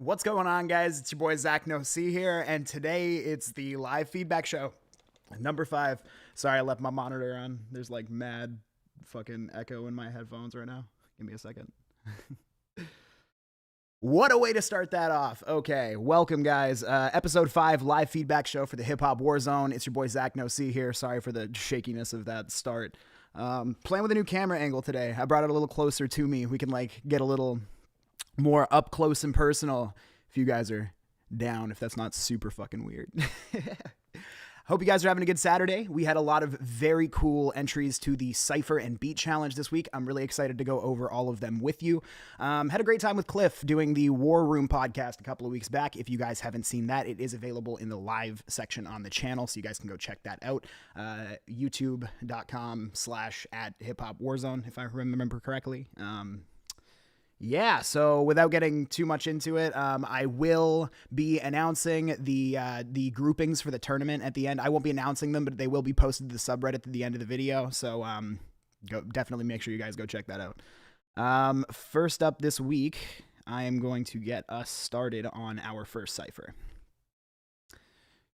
What's going on, guys? It's your boy ZakNoC here, and today it's the live feedback show, number 5. Sorry, I left my monitor on. There's like mad fucking echo in my headphones right now. Give me a second. What a way to start that off. Okay, welcome, guys. Episode 5, live feedback show for the HipHopWarzone. It's your boy ZakNoC here. Sorry for the shakiness of that start. Playing with a new camera angle today. I brought it a little closer to me. We can like get a little more up close and personal if you guys are down, if that's not super fucking weird. Hope you guys are having a good Saturday. We had a lot of very cool entries to the CYPHER and Beat Challenge this week. I'm really excited to go over all of them with you. Had a great time with Cliff doing the War Room podcast a couple of weeks back. If you guys haven't seen that, it is available in the live section on the channel, so you guys can go check that out. YouTube.com/@HipHopWarzone, if I remember correctly. Yeah, so without getting too much into it, I will be announcing the groupings for the tournament at the end. I won't be announcing them, but they will be posted to the subreddit at the end of the video. So definitely make sure you guys go check that out. First up this week, I am going to get us started on our first cipher.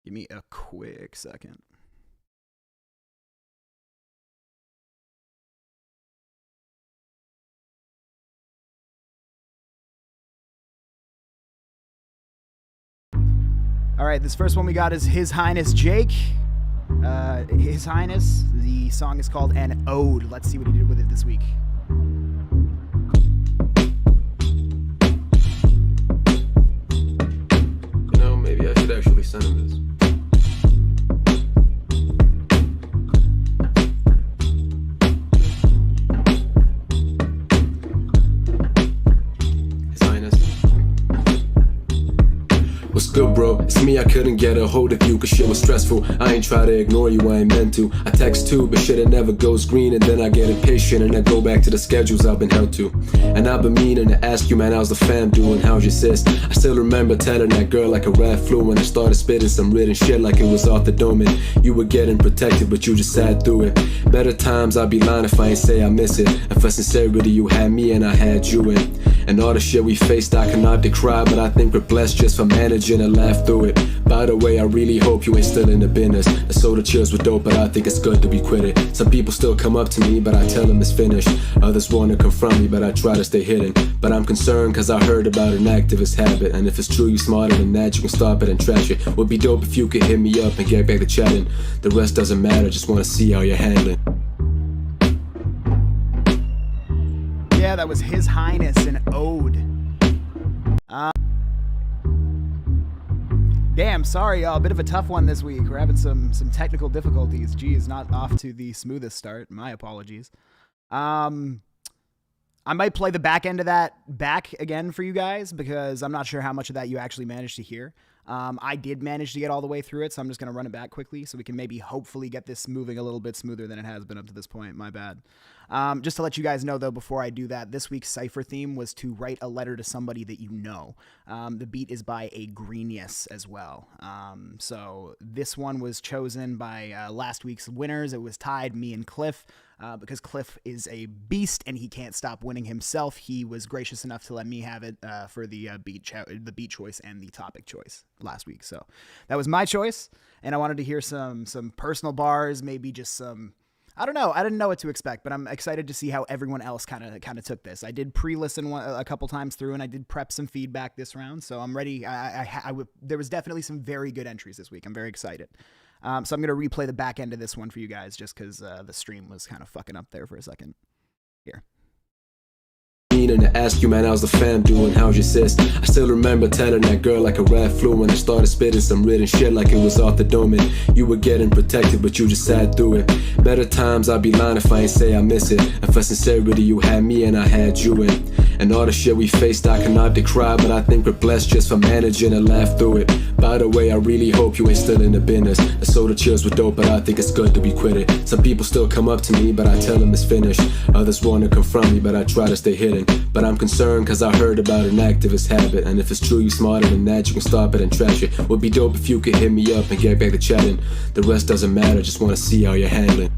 Give me a quick second. All right, this first one we got is His Highness Jake. His Highness, the song is called An Ode. Let's see what he did with it this week. You know, maybe I should actually send him this. What's good, bro? It's me, I couldn't get a hold of you cause shit was stressful. I ain't try to ignore you, I ain't meant to. I text too, but shit it never goes green. And then I get impatient and I go back to the schedules I've been held to. And I've been meaning to ask you, man, how's the fam doing? How's your sis? I still remember telling that girl like a rat flew when I started spitting some written shit like it was off the dome. And you were getting protected, but you just sat through it. Better times, I'd be lying if I ain't say I miss it. And for sincerity, you had me and I had you in. And all the shit we faced, I cannot decry, but I think we're blessed just for managing and laugh through it. By the way, I really hope you ain't still in the business. The soda cheers were dope, but I think it's good to be quit it. Some people still come up to me, but I tell them it's finished. Others want to confront me, but I try to stay hidden. But I'm concerned cause I heard about an activist habit. And if it's true you smarter than that, you can stop it and trash it. Would be dope if you could hit me up and get back to chatting. The rest doesn't matter, just wanna see how you're handling. Yeah, that was His Highness, An Ode. Damn, sorry y'all, a bit of a tough one this week. We're having some technical difficulties. Geez, not off to the smoothest start. My apologies. I might play the back end of that back again for you guys because I'm not sure how much of that you actually managed to hear. I did manage to get all the way through it, so I'm just going to run it back quickly so we can maybe hopefully get this moving a little bit smoother than it has been up to this point. My bad. Just to let you guys know, though, before I do that, this week's cipher theme was to write a letter to somebody that you know. The beat is by a Greenius as well. So this one was chosen by last week's winners. It was tied, me and Cliff. Because Cliff is a beast and he can't stop winning himself, he was gracious enough to let me have it for the beat choice and the topic choice last week. So that was my choice, and I wanted to hear some personal bars, maybe just some. I don't know. I didn't know what to expect, but I'm excited to see how everyone else kind of took this. I did pre-listen a couple times through, and I did prep some feedback this round, so I'm ready. There was definitely some very good entries this week. I'm very excited. So I'm going to replay the back end of this one for you guys just because the stream was kind of fucking up there for a second. Here. And to ask you, man, how's the fam doing? How's your sis? I still remember telling that girl like a rat flew when I started spitting some written shit like it was off the dome. And you were getting protected, but you just sat through it. Better times, I'd be lying if I ain't say I miss it. And for sincerity, you had me and I had you in. And all the shit we faced, I cannot decry, but I think we're blessed just for managing and laugh through it. By the way, I really hope you ain't still in the business. The soda cheers were dope, but I think it's good to be quit it. Some people still come up to me, but I tell them it's finished. Others want to confront me, but I try to stay hidden. But I'm concerned cause I heard about an activist habit. And if it's true you smarter than that, you can stop it and trash it. Would be dope if you could hit me up and get back to chatting. The rest doesn't matter, just wanna see how you're handling.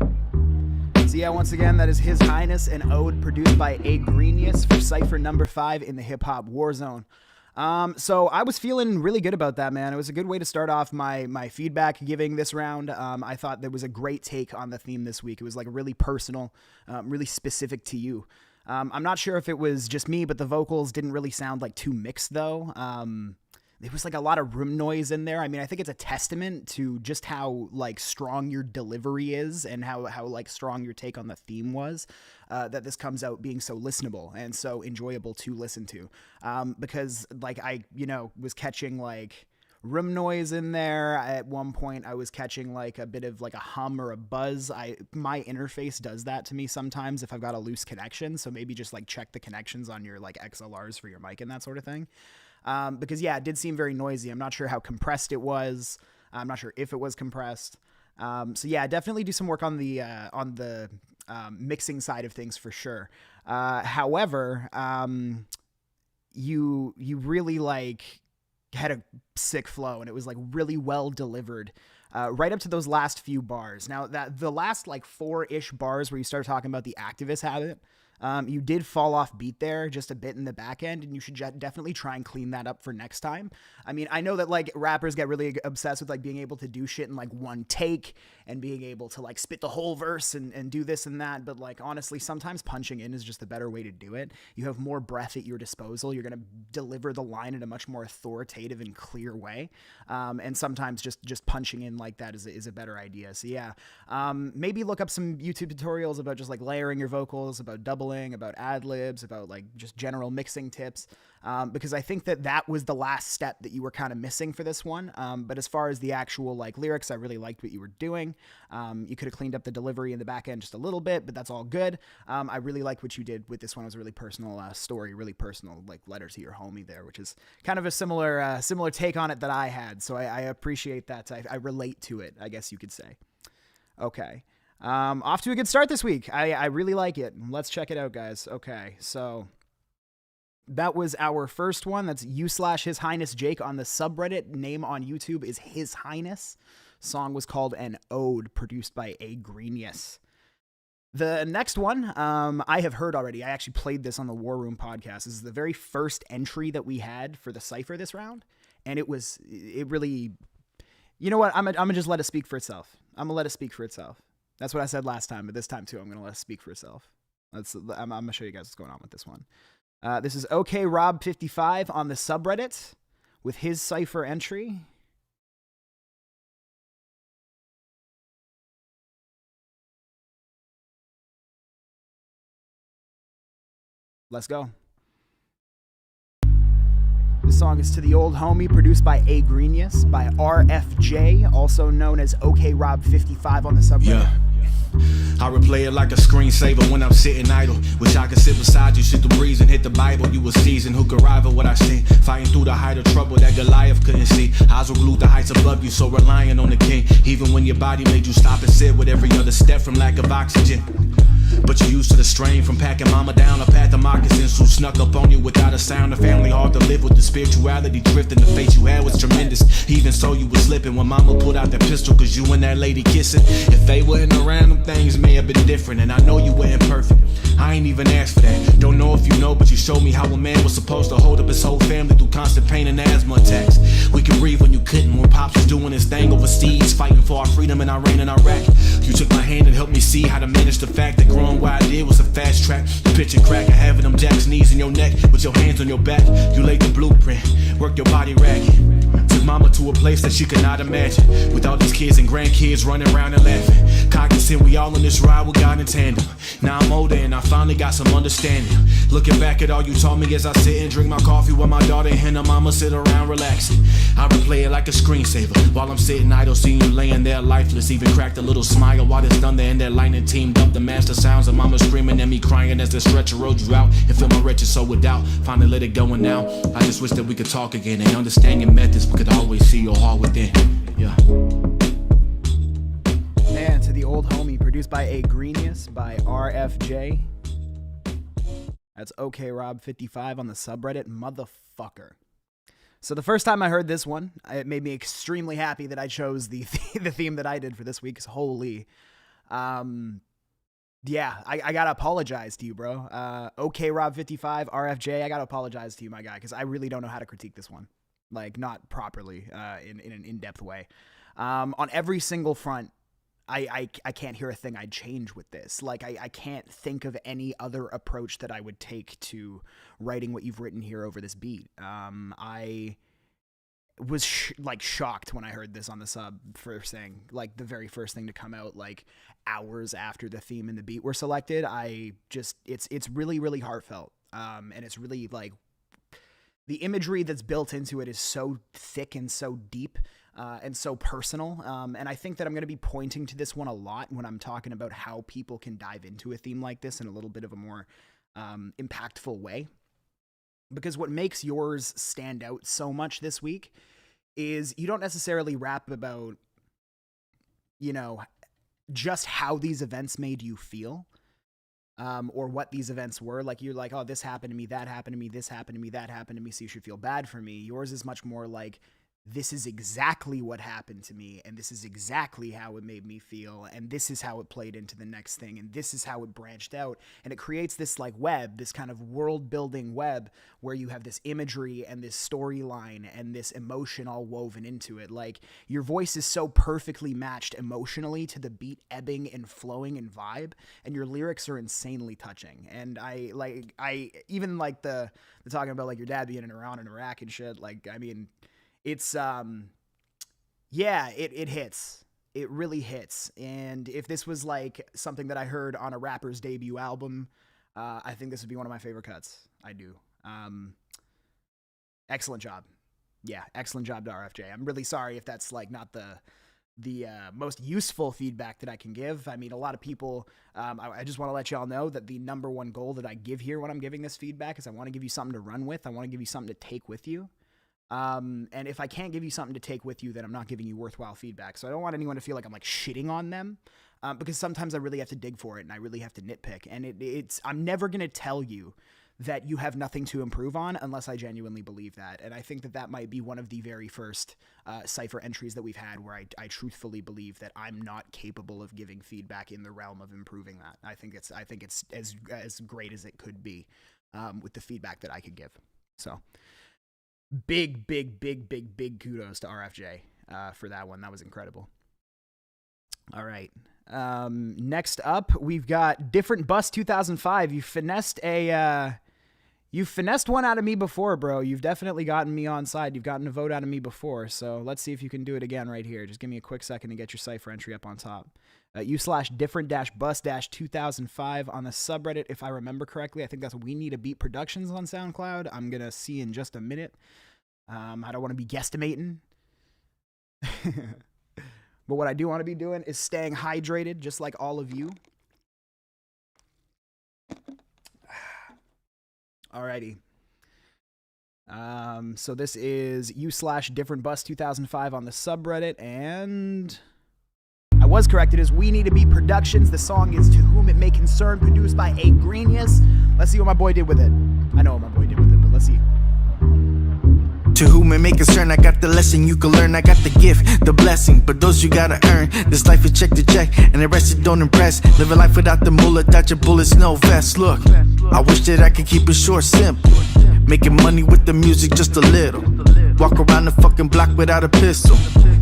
So yeah, once again, that is His Highness, An Ode, produced by A Greenius for Cypher number 5 in the HipHopWarzone. So I was feeling really good about that, man. It was a good way to start off my feedback giving this round. I thought there was a great take on the theme this week. It was like really personal, really specific to you. I'm not sure if it was just me, but the vocals didn't really sound like too mixed though. There was like a lot of room noise in there. I mean, I think it's a testament to just how like strong your delivery is and how like strong your take on the theme was, that this comes out being so listenable and so enjoyable to listen to. Because like I, was catching like room noise in there. At one point I was catching like a bit of like a hum or a buzz. My interface does that to me sometimes if I've got a loose connection. So maybe just like check the connections on your like XLRs for your mic and that sort of thing. Because yeah, it did seem very noisy. I'm not sure how compressed it was. I'm not sure if it was compressed. So yeah, definitely do some work on the mixing side of things for sure. However, you really like had a sick flow and it was like really well delivered. Right up to those last few bars. Now that the last like 4-ish bars where you start talking about the activist habit, you did fall off beat there just a bit in the back end, and you should definitely try and clean that up for next time. I mean, I know that like rappers get really obsessed with like being able to do shit in like one take and being able to like spit the whole verse and do this and that. But like, honestly, sometimes punching in is just the better way to do it. You have more breath at your disposal. You're going to deliver the line in a much more authoritative and clear way. And sometimes just punching in like that is a better idea. So yeah, maybe look up some YouTube tutorials about just like layering your vocals, about doubling, about ad-libs, about like just general mixing tips, because I think that was the last step that you were kind of missing for this one. But as far as the actual like lyrics, I really liked what you were doing. You could have cleaned up the delivery in the back end just a little bit, but that's all good. I really like what you did with this one. It was a really personal story, really personal, like letter to your homie there, which is kind of a similar take on it that I had. So I appreciate that. I relate to it, I guess you could say. Okay. Off to a good start this week. I really like it. Let's check it out, guys. Okay, so that was our first one. That's you/His Highness Jake on the subreddit. Name on YouTube is His Highness. Song was called An Ode, produced by A Greenius. The next one, I have heard already. I actually played this on the War Room podcast. This is the very first entry that we had for the Cypher this round, and it really, you know what? I'm gonna just let it speak for itself. I'm gonna let it speak for itself. That's what I said last time, but this time too, I'm going to let it speak for itself. I'm going to show you guys what's going on with this one. This is OKRob55 on the subreddit with his Cypher entry. Let's go. This song is To the Old Homie, produced by A Greenius, by RFJ, also known as OKRob55 on the subreddit. Yeah. I replay it like a screensaver when I'm sitting idle. Wish I could sit beside you, shoot the breeze and hit the Bible. You a season who could rival what I see. Fighting through the height of trouble that Goliath couldn't see. Eyes will glue the heights above you, so relying on the king. Even when your body made you stop and sit with every other step from lack of oxygen. But you're used to the strain from packing mama down a path of moccasins who snuck up on you without a sound. A family hard to live with, the spirituality drifting. The faith you had was tremendous. Even so, you was slipping when mama put out that pistol, cause you and that lady kissing. If they wasn't around, them things may have been different. And I know you weren't perfect, I ain't even asked for that. Don't know if you know, but you showed me how a man was supposed to hold up his whole family through constant pain and asthma attacks. We could breathe when you couldn't, when Pops was doing his thing overseas, fighting for our freedom in Iran and Iraq. You took my hand and helped me see how to manage the fact that growing where I did was a fast track. The pitch and crack of having them jacks knees in your neck with your hands on your back. You laid the blueprint, worked your body ragged. Took mama to a place that she could not imagine, with all these kids and grandkids running around and laughing. Cognizant we all on this ride with God in tandem. Now I'm older and I finally got some understanding. Looking back at all you taught me as I sit and drink my coffee while my daughter and her mama sit around relaxing. I replay it like a screensaver while I'm sitting idle, seeing you laying there lifeless. Even cracked a little smile while this thunder and that lightning teamed up. The master sounds of mama screaming and me crying as the stretcher rode you out. And feel my wretched soul without. Finally let it go, and now I just wish that we could talk again and understand your methods, but could always see your heart within. Yeah. And To the Old Homie, produced by A Greenius, by RFJ. That's OKRob55 on the subreddit, motherfucker. So the first time I heard this one, it made me extremely happy that I chose the theme that I did for this week. 'Cause holy, Yeah, I gotta apologize to you, bro. Okay, Rob55, RFJ, I gotta apologize to you, my guy, because I really don't know how to critique this one, like not properly, in an in-depth way. On every single front, I can't hear a thing I'd change with this. Like I can't think of any other approach that I would take to writing what you've written here over this beat. I was shocked when I heard this on the sub first thing, like the very first thing to come out, like hours after the theme and the beat were selected. It's really, really heartfelt. And it's really like the imagery that's built into it is so thick and so deep, and so personal. And I think that I'm going to be pointing to this one a lot when I'm talking about how people can dive into a theme like this in a little bit of a more, impactful way. Because what makes yours stand out so much this week is you don't necessarily rap about, just how these events made you feel, or what these events were. Like, you're like, oh, this happened to me, that happened to me, this happened to me, that happened to me, so you should feel bad for me. Yours is much more like, this is exactly what happened to me, and this is exactly how it made me feel, and this is how it played into the next thing, and this is how it branched out. And it creates this like web, this kind of world-building web where you have this imagery and this storyline and this emotion all woven into it. Like, your voice is so perfectly matched emotionally to the beat ebbing and flowing and vibe, and your lyrics are insanely touching. And I even like the talking about like your dad being around in Iraq and shit. Like, I mean, it's, it hits. It really hits. And if this was like something that I heard on a rapper's debut album, I think this would be one of my favorite cuts. I do. Excellent job. Yeah, excellent job to RFJ. I'm really sorry if that's like not the most useful feedback that I can give. I mean, a lot of people, I just want to let y'all know that the number one goal that I give here when I'm giving this feedback is I want to give you something to run with. I want to give you something to take with you. And if I can't give you something to take with you, then I'm not giving you worthwhile feedback. So I don't want anyone to feel like I'm like shitting on them, because sometimes I really have to dig for it and I really have to nitpick. And I'm never going to tell you that you have nothing to improve on unless I genuinely believe that. And I think that might be one of the very first CYPHER entries that we've had where I truthfully believe that I'm not capable of giving feedback in the realm of improving that. I think it's as great as it could be, with the feedback that I could give. So big kudos to RFJ for that one. That was incredible. All right. Next up, we've got Different Bus 2005. You finessed one out of me before, bro. You've definitely gotten me on side. You've gotten a vote out of me before. So let's see if you can do it again right here. Just give me a quick second to get your CYPHER entry up on top. u/different-bus-2005 on the subreddit, if I remember correctly. I think that's We Need a Beat Productions on SoundCloud. I'm going to see in just a minute. I don't want to be guesstimating. But what I do want to be doing is staying hydrated, just like all of you. Alrighty. So this is u/different-bus-2005 on the subreddit, and I was correct. It is We Need to Be Productions. The song is To Whom It May Concern, produced by A Greenius. Let's see what my boy did with it. I know what my boy did with it, but let's see. To whom it may concern, I got the lesson you can learn. I got the gift, the blessing, but those you gotta earn. This life is check to check, and the rest it don't impress. Live a life without the mullah, dodge your bullets, no vest. Look, I wish that I could keep it short, simple. Making money with the music just a little. Walk around the fucking block without a pistol.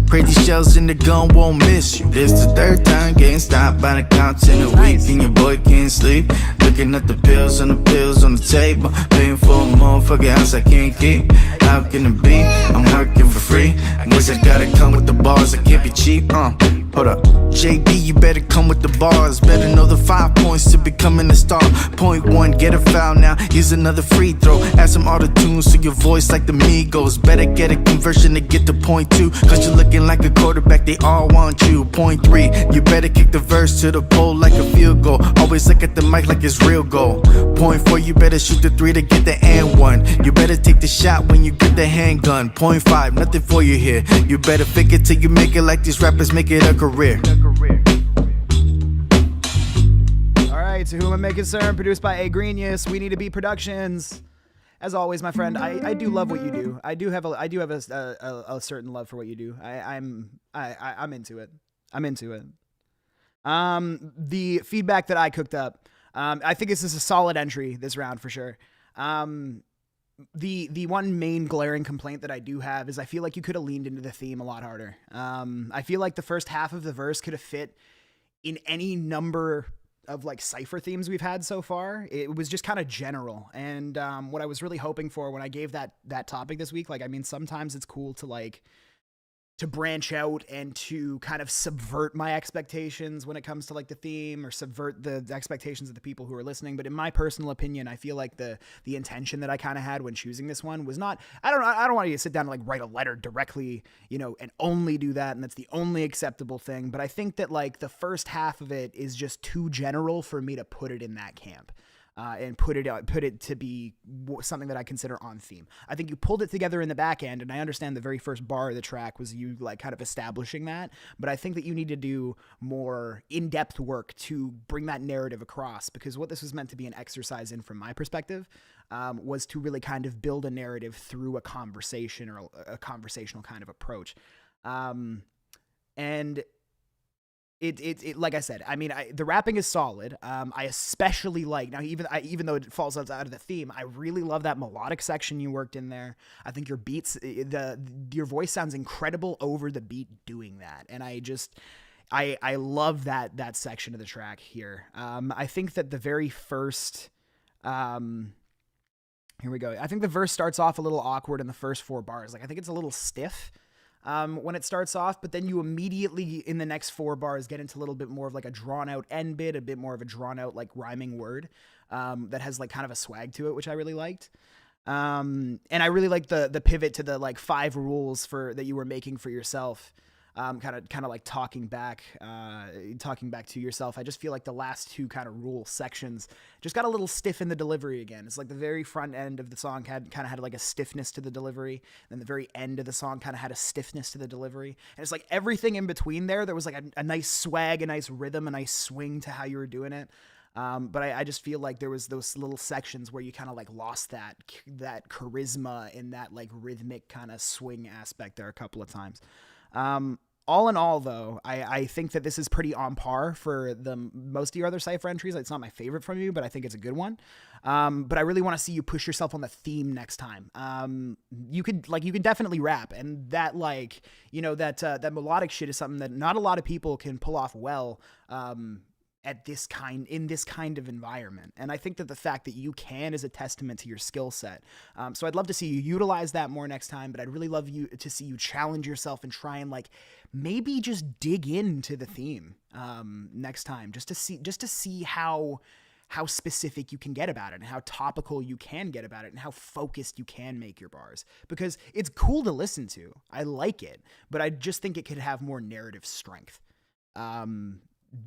Pray these shells in the gun won't miss you. This the third time getting stopped by the cops in a week, and your boy can't sleep. Looking at the pills on the table, paying for a motherfucking house I can't keep. How can it be? I'm working for free. I guess I gotta come with the bars, I can't be cheap. Hold up, JB, you better come with the bars. Better know the 5 points to becoming a star. Point one, get a foul now. Here's another free throw. Add some auto-tune so your voice like the Migos. Better get a conversion to get to point two, cause you're looking like a quarterback, they all want you. Point three, you better kick the verse to the pole like a field goal. Always look at the mic like it's real goal. Point four, you better shoot the three to get the and one. You better take the shot when you get the handgun. Point five, nothing for you here. You better fake it till you make it like these rappers make it a career. Alright, To Whom It May Concern, produced by A Greenius, We Need to Be Productions. As always, my friend, I do love what you do. I do have a certain love for what you do. I'm into it. I'm into it. The feedback that I cooked up, I think this is a solid entry this round for sure. The one main glaring complaint that I do have is I feel like you could have leaned into the theme a lot harder. I feel like the first half of the verse could have fit in any number of like cypher themes we've had so far. It was just kind of general. And what I was really hoping for when I gave that topic this week, like, I mean, sometimes it's cool to like to branch out and to kind of subvert my expectations when it comes to like the theme, or subvert the expectations of the people who are listening. But in my personal opinion, I feel like the intention that I kind of had when choosing this one was not, I don't want you to sit down and like write a letter directly, you know, and only do that. And that's the only acceptable thing. But I think that like the first half of it is just too general for me to put it in that camp. And put it to be something that I consider on theme. I think you pulled it together in the back end, and I understand the very first bar of the track was you like kind of establishing that, but I think that you need to do more in-depth work to bring that narrative across, because what this was meant to be an exercise in, from my perspective, was to really kind of build a narrative through a conversation, or a conversational kind of approach. And it like I said, I mean, the rapping is solid. I especially like, now even though it falls out of the theme, I really love that melodic section you worked in there. I think your beats, your voice sounds incredible over the beat doing that, and I love that section of the track here. I think that the very first, here we go. I think the verse starts off a little awkward in the first 4 bars. Like, I think it's a little stiff when it starts off, but then you immediately in the next 4 bars get into a little bit more of like a drawn out end bit, a bit more of a drawn out like rhyming word that has like kind of a swag to it, which I really liked. And I really liked the pivot to the like 5 rules that you were making for yourself. Kind of like talking back to yourself. I just feel like the last 2 kind of rule sections just got a little stiff in the delivery again. It's like the very front end of the song had like a stiffness to the delivery, and the very end of the song kind of had a stiffness to the delivery. And it's like everything in between there was like a nice swag, a nice rhythm, a nice swing to how you were doing it. But I just feel like there was those little sections where you kind of like lost that charisma and that like rhythmic kind of swing aspect there a couple of times. All in all, though, I think that this is pretty on par for most of your other cypher entries. It's not my favorite from you, but I think it's a good one. But I really want to see you push yourself on the theme next time. You can definitely rap, and that like, you know, that melodic shit is something that not a lot of people can pull off well. In this kind of environment. And I think that the fact that you can is a testament to your skill set. So I'd love to see you utilize that more next time, but I'd really love to see you challenge yourself and try and like maybe just dig into the theme next time, just to see how specific you can get about it, and how topical you can get about it, and how focused you can make your bars, because it's cool to listen to. I like it, but I just think it could have more narrative strength.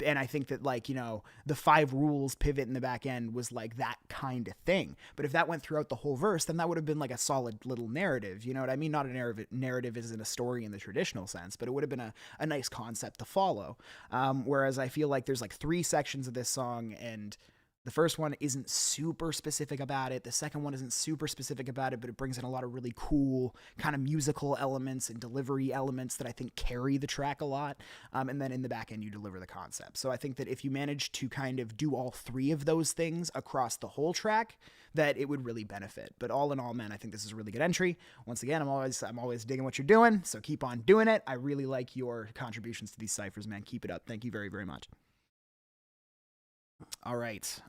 And I think that, like, you know, the 5 rules pivot in the back end was like that kind of thing. But if that went throughout the whole verse, then that would have been like a solid little narrative. You know what I mean? Not a narrative isn't a story in the traditional sense, but it would have been a nice concept to follow. Whereas I feel like there's like 3 sections of this song, and the first one isn't super specific about it. The second one isn't super specific about it, but it brings in a lot of really cool kind of musical elements and delivery elements that I think carry the track a lot. And then in the back end, you deliver the concept. So I think that if you manage to kind of do all 3 of those things across the whole track, that it would really benefit. But all in all, man, I think this is a really good entry. Once again, I'm always digging what you're doing, so keep on doing it. I really like your contributions to these ciphers, man. Keep it up. Thank you very, very much. All right.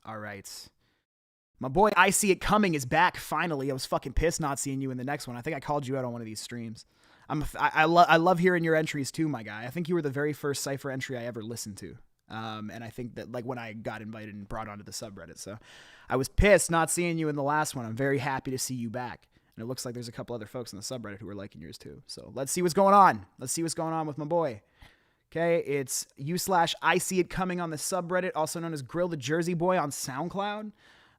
My boy, I See It Coming is back, finally. I was fucking pissed not seeing you in the next one. I think I called you out on one of these streams. I love hearing your entries too, my guy. I think you were the very first cypher entry I ever listened to. And I think that, like, when I got invited and brought onto the subreddit. So I was pissed not seeing you in the last one. I'm very happy to see you back. And it looks like there's a couple other folks in the subreddit who are liking yours too. So let's see what's going on. Let's see what's going on with my boy. Okay, it's /I See It Coming on the subreddit, also known as Grill the Jersey Boy on SoundCloud.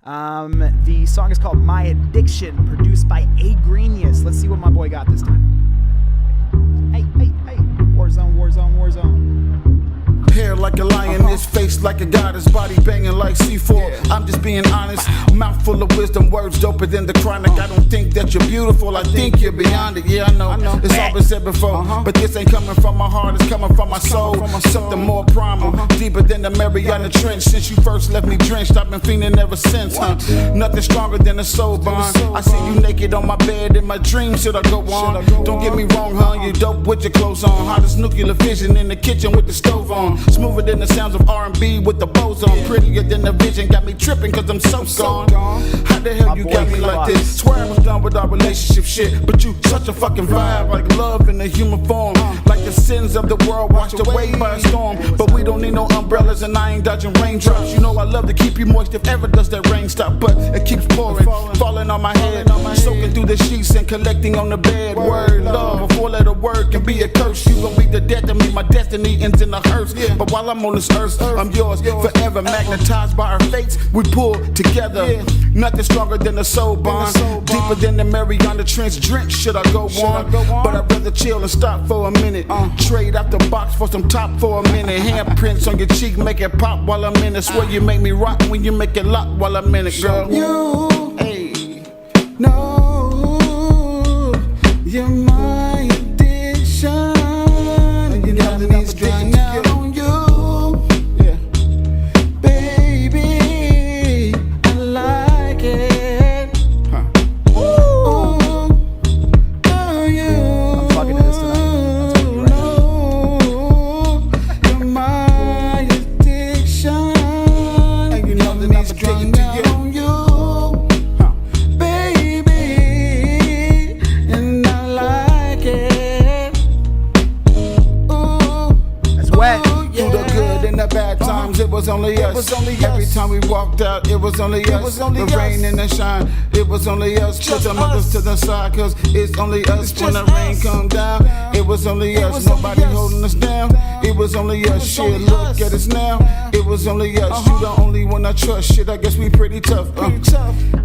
The song is called My Addiction, produced by Agreenius. Let's see what my boy got this time. Hey. Warzone. Hair like a lion, his face like a goddess, body banging like C4. I'm just being honest, mouth full of wisdom, words doper than the chronic. I don't think that you're beautiful, I think you're beyond it. Yeah, I know, it's all been said before, but this ain't coming from my heart, it's coming from my soul. Something more primal, deeper than the Mariana Trench. Since you first left me drenched, I've been feeling ever since, huh? Nothing stronger than a soul bond. I see you naked on my bed in my dreams, should I go on? Don't get me wrong, huh? You dope with your clothes on, hot as nuclear fission in the kitchen with the stove on. Smoother than the sounds of R&B with the bows on. Prettier than the vision, got me tripping cause I'm so gone. How the hell you got me like this? Swear I was done with our relationship shit, but you such a fucking vibe, like love in a human form. Like the sins of the world washed away by a storm. But we don't need no umbrellas and I ain't dodging raindrops. You know I love to keep you moist if ever does that rain stop. But it keeps pouring, falling on my head, soaking through the sheets and collecting on the bed. Word love, a four-letter word can be a curse. You gon' be the death of me, my destiny ends in a hearse. But while I'm on this earth, I'm yours forever. Magnetized by our fates, we pull together. Nothing stronger than a soul bond. Deeper than the Mariana Trench drench. Should I go on? But I'd rather chill and stop for a minute. Trade out the box for some top for a minute. Handprints on your cheek, make it pop while I'm in it. Swear you make me rock when you make it lock while I'm in it, girl. You, hey, no, you're my addiction. You got me strung out on you, yeah, baby. I like it. Ooh, girl, you. I'm fucking to this tonight. I'll tell you right now. You're my addiction. And you know that I'm strung out on you, baby. And I like it. That's wet. Through the good and the bad times, it was only us. Every time we walked out, it was only us. The rain and the shine, it was only us. Put the mothers to the side, cause it's only us. When the rain come down, it was only us. Nobody holding us down, it was only us. Shit, look at us now, it was only us. You the only one I trust. Shit, I guess we pretty tough.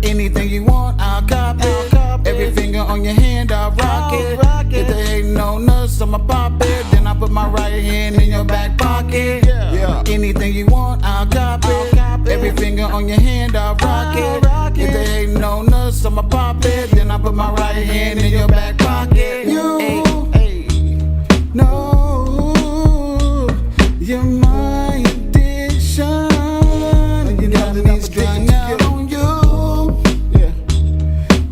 Anything you want, I'll cop it. Every finger on your hand, I'll rock it. If they ain't on us, I'ma pop it. Then I put my right hand in your back pocket. Yeah. Anything you want, I'll cop it. Every finger on your hand, I'll rock it. If they ain't on us, I'ma pop it. Then I put my right hand in your back pocket. You, hey, no, you're my addiction. You got me strung out on you, yeah,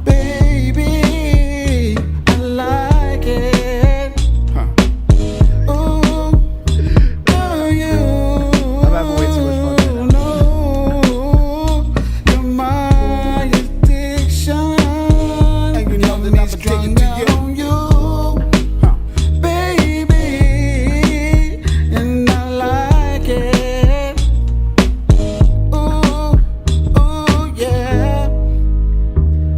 baby. I like it. Ooh, girl, you. I'm having way too much fun right now. No, you're my addiction. And you know that I'm strung out on you, baby. And I like it. Ooh, yeah.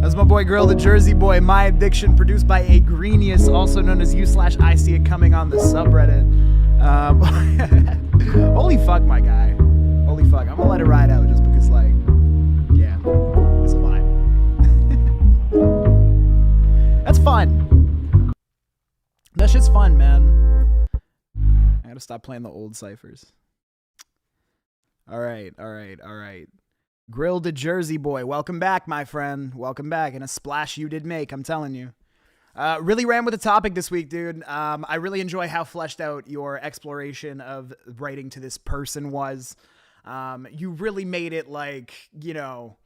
That's my boy Grill, the Jersey Boy, My Addiction, produced by Agrenius, also known as you/I See It Coming on the subreddit. Holy fuck, my guy. Holy fuck. I'm gonna let it ride out just because, like, yeah, it's a vibe. That's fun. That shit's fun, man. I gotta stop playing the old ciphers. All right. Grill the Jersey Boy, welcome back, my friend. Welcome back. And a splash you did make, I'm telling you. Really ran with the topic this week, dude. I really enjoy how fleshed out your exploration of writing to this person was. You really made it like, you know,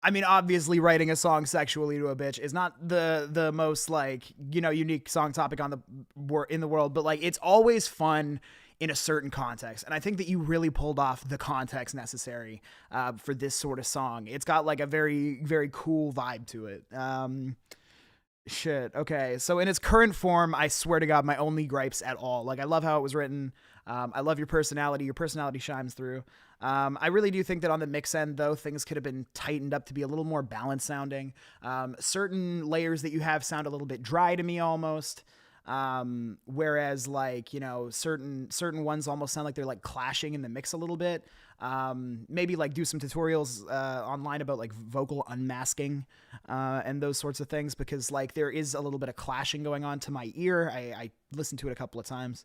I mean, obviously writing a song sexually to a bitch is not the most, like, you know, unique song topic in the world, but like it's always fun in a certain context. And I think that you really pulled off the context necessary for this sort of song. It's got like a very, very cool vibe to it. Shit. Okay. So in its current form, I swear to God, my only gripes at all. Like, I love how it was written. I love your personality. Your personality shines through. I really do think that on the mix end, though, things could have been tightened up to be a little more balanced sounding. Certain layers that you have sound a little bit dry to me almost. Whereas, like, you know, certain ones almost sound like they're like clashing in the mix a little bit. Maybe like do some tutorials online about like vocal unmasking and those sorts of things, because like there is a little bit of clashing going on to my ear. I listened to it a couple of times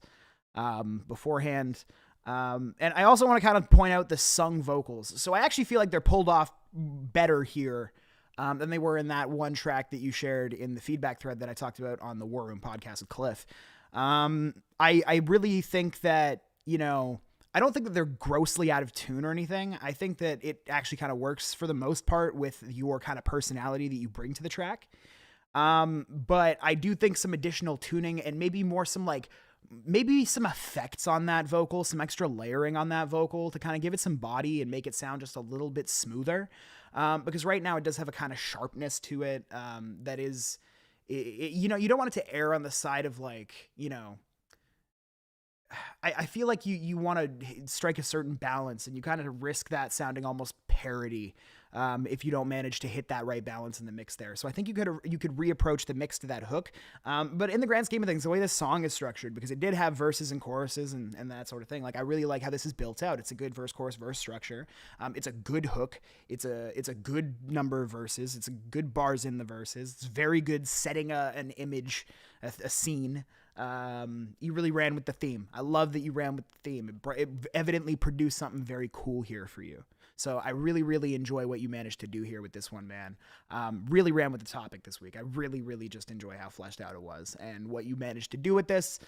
beforehand. And I also want to kind of point out the sung vocals. So I actually feel like they're pulled off better here than they were in that one track that you shared in the feedback thread that I talked about on the War Room podcast with Cliff. I really think that, I don't think that they're grossly out of tune or anything. I think that it actually kind of works for the most part with your kind of personality that you bring to the track. But I do think some additional tuning and maybe some effects on that vocal, some extra layering on that vocal to kind of give it some body and make it sound just a little bit smoother. Because right now it does have a kind of sharpness to it, that is, you don't want it to err on the side of I feel like you want to strike a certain balance, and you kind of risk that sounding almost parody if you don't manage to hit that right balance in the mix there. So I think you could reapproach the mix to that hook. But in the grand scheme of things, the way this song is structured, because it did have verses and choruses and that sort of thing, I really like how this is built out. It's a good verse, chorus, verse structure. It's a good hook. It's a good number of verses. It's a good bars in the verses. It's very good setting an image, a scene. You really ran with the theme. I love that you ran with the theme. It evidently produced something very cool here for you. So I really, really enjoy what you managed to do here with this one, man. Really ran with the topic this week. I really, really just enjoy how fleshed out it was and what you managed to do with this.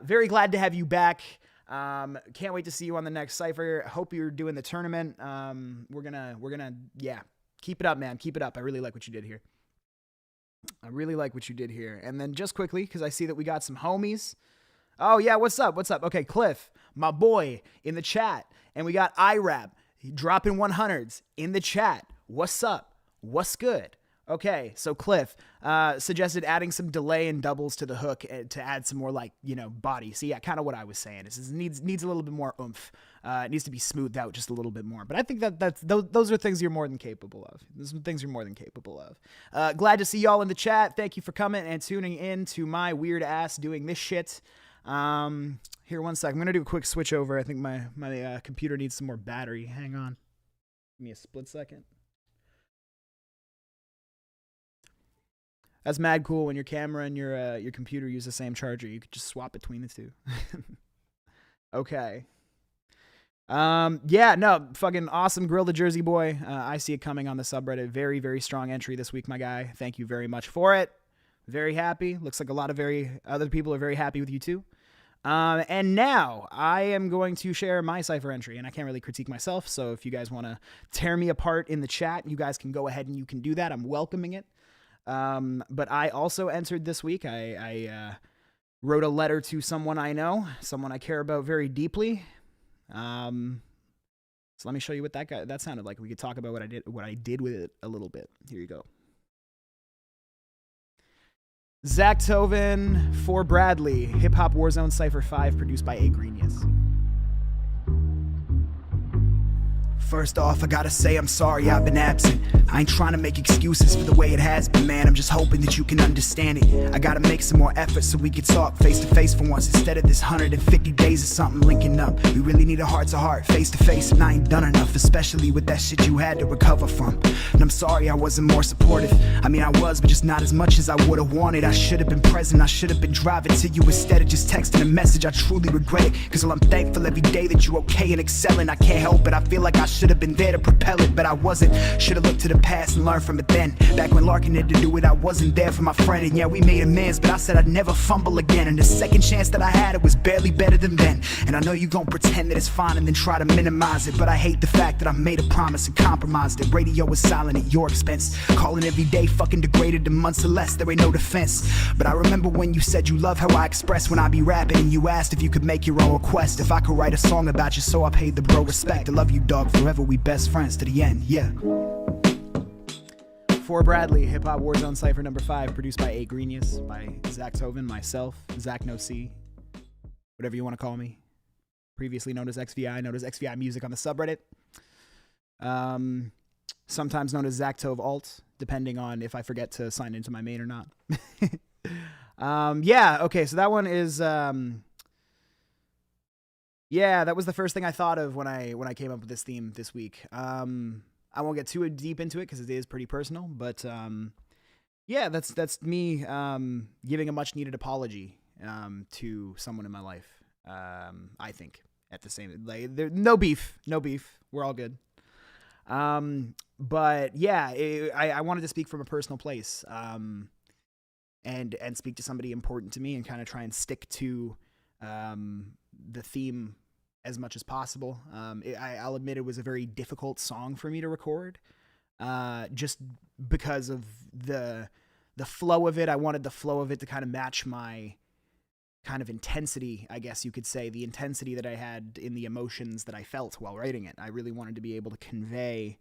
Very glad to have you back. Can't wait to see you on the next Cypher. Hope you're doing the tournament. We're gonna, keep it up, man. Keep it up. I really like what you did here. And then just quickly, because I see that we got some homies. Oh, yeah, what's up? Okay, Cliff, my boy, in the chat. And we got IRAP dropping 100s in the chat. What's up? What's good? Okay, so Cliff suggested adding some delay and doubles to the hook to add some more body. So yeah, kind of what I was saying. It needs a little bit more oomph. It needs to be smoothed out just a little bit more. But I think those are things you're more than capable of. Those are things you're more than capable of. Glad to see y'all in the chat. Thank you for coming and tuning in to my weird ass doing this shit. Here, one sec. I'm gonna do a quick switch over. I think my computer needs some more battery. Hang on. Give me a split second. That's mad cool when your camera and your computer use the same charger. You could just swap between the two. Okay. Fucking awesome Grill the Jersey Boy. I see it coming on the subreddit. Very, very strong entry this week, my guy. Thank you very much for it. Very happy. Looks like a lot of other people are very happy with you too. And now I am going to share my Cypher entry, and I can't really critique myself. So if you guys want to tear me apart in the chat, you guys can go ahead and you can do that. I'm welcoming it. But I also entered this week. I wrote a letter to someone I know, someone I care about very deeply. So let me show you what that sounded like. We could talk about what I did with it a little bit. Here you go. ZakNoC for Bradley, HipHopWarzone Cypher 5, produced by Agrenius. First off, I gotta say I'm sorry I've been absent. I ain't trying to make excuses for the way it has been, man. I'm just hoping that you can understand it. I gotta make some more effort so we can talk face to face for once, instead of this 150 days or something linking up. We really need a heart to heart, face to face, and I ain't done enough, especially with that shit you had to recover from. And I'm sorry I wasn't more supportive. I mean, I was, but just not as much as I would've wanted. I should've been present, I should've been driving to you instead of just texting a message. I truly regret it, cause I'm thankful every day that you okay and excelling. I can't help it, I feel like I should have been there to propel it, but I wasn't. Should have looked to the past and learned from it then. Back when Larkin had to do it, I wasn't there for my friend. And yeah, we made amends, but I said I'd never fumble again. And the second chance that I had, it was barely better than then. And I know you gon' pretend that it's fine and then try to minimize it, but I hate the fact that I made a promise and compromised it. Radio was silent at your expense, calling every day fucking degraded in months or less. There ain't no defense. But I remember when you said you love how I express when I be rapping, and you asked if you could make your own request, if I could write a song about you, so I paid the bro respect. I love you, dog, forever, we best friends to the end, yeah. For Bradley, HipHopWarzone Cypher number 5, produced by Agrenius, by ZakNoC, myself, ZakNoC, whatever you want to call me. Previously known as XVI, known as XVI Music on the subreddit. Sometimes known as ZakTove Alt, depending on if I forget to sign into my main or not. Okay, so that one is... Yeah, that was the first thing I thought of when I came up with this theme this week. I won't get too deep into it because it is pretty personal, but yeah, that's me giving a much needed apology to someone in my life, I think. at the same, like, there, no beef. We're all good. But yeah, I wanted to speak from a personal place, and speak to somebody important to me and kind of try and stick to, the theme as much as possible. I'll admit it was a very difficult song for me to record, just because of the flow of it. I wanted the flow of it to kind of match my kind of intensity, I guess you could say, the intensity that I had in the emotions that I felt while writing it. I really wanted to be able to convey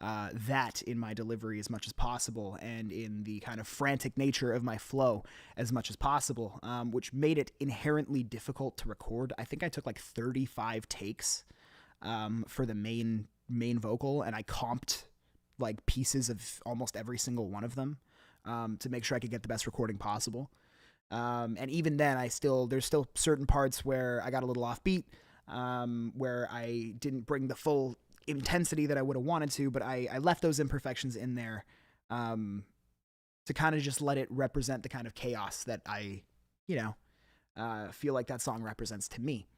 that in my delivery as much as possible, and in the kind of frantic nature of my flow as much as possible, which made it inherently difficult to record. I think I took like 35 takes for the main vocal, and I comped like pieces of almost every single one of them to make sure I could get the best recording possible. And even then, there's still certain parts where I got a little offbeat, where I didn't bring the full intensity that I would have wanted to, but I left those imperfections in there to kind of just let it represent the kind of chaos that I feel like that song represents to me.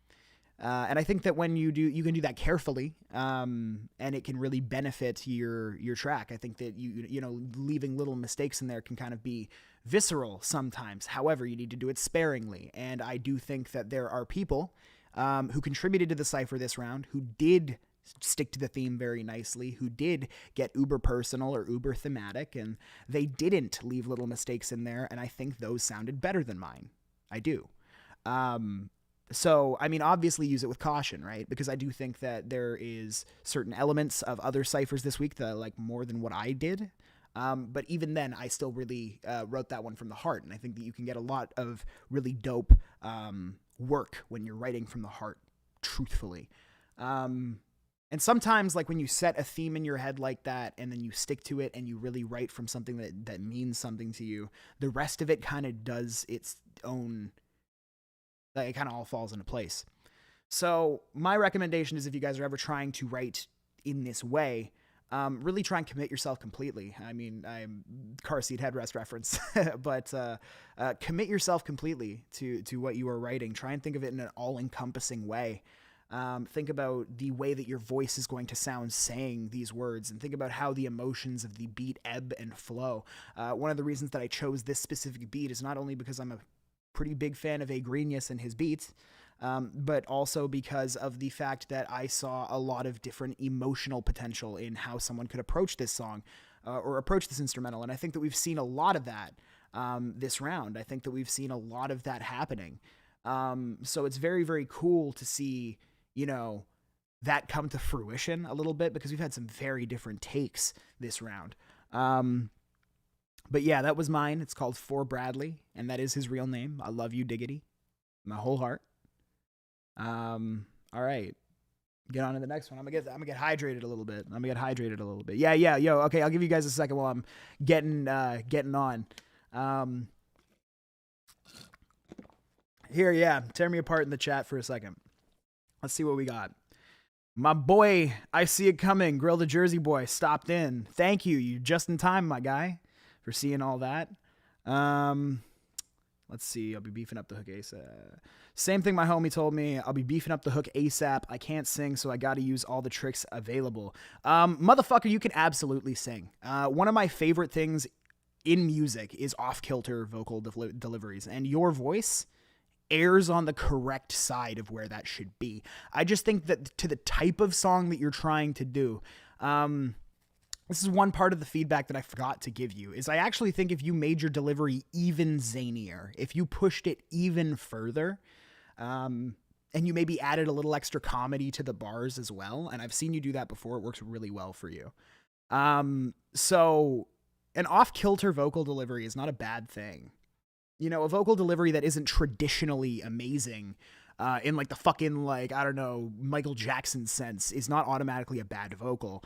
And I think that when you can do that carefully, and it can really benefit your track. I think that leaving little mistakes in there can kind of be visceral sometimes. However, you need to do it sparingly. And I do think that there are people who contributed to the cypher this round who did stick to the theme very nicely, who did get uber personal or uber thematic, and they didn't leave little mistakes in there. And I think those sounded better than mine. I do. So, I mean, obviously use it with caution, right? Because I do think that there is certain elements of other ciphers this week that I like more than what I did. But even then, I still really wrote that one from the heart. And I think that you can get a lot of really dope work when you're writing from the heart, truthfully. And sometimes, like, when you set a theme in your head like that, and then you stick to it and you really write from something that means something to you, the rest of it kind of does its own, like, it kind of all falls into place. So my recommendation is, if you guys are ever trying to write in this way, really try and commit yourself completely. I mean, I'm car seat headrest reference, but commit yourself completely to what you are writing. Try and think of it in an all-encompassing way. Think about the way that your voice is going to sound saying these words, and think about how the emotions of the beat ebb and flow. One of the reasons that I chose this specific beat is not only because I'm a pretty big fan of Agrenius and his beats, but also because of the fact that I saw a lot of different emotional potential in how someone could approach this song or approach this instrumental. And I think that we've seen a lot of that this round. I think that we've seen a lot of that happening. So it's very, very cool to see, that come to fruition a little bit, because we've had some very different takes this round. But yeah, that was mine. It's called For Bradley, and that is his real name. I love you, Diggity. My whole heart. All right. Get on to the next one. I'm gonna get hydrated a little bit. Yeah, yo, okay, I'll give you guys a second while I'm getting on. Here, yeah, tear me apart in the chat for a second. Let's see what we got. My boy, I see it coming. Grill the Jersey boy stopped in. Thank you. You just in time, my guy, for seeing all that. Let's see. I'll be beefing up the hook ASAP. Same thing my homie told me. I'll be beefing up the hook ASAP. I can't sing, so I got to use all the tricks available. Motherfucker, you can absolutely sing. One of my favorite things in music is off-kilter vocal deliveries, and your voice airs on the correct side of where that should be. I just think that to the type of song that you're trying to do, this is one part of the feedback that I forgot to give you, is I actually think if you made your delivery even zanier, if you pushed it even further, and you maybe added a little extra comedy to the bars as well, and I've seen you do that before, it works really well for you. So an off-kilter vocal delivery is not a bad thing. A vocal delivery that isn't traditionally amazing, in like the fucking, like, I don't know, Michael Jackson sense, is not automatically a bad vocal.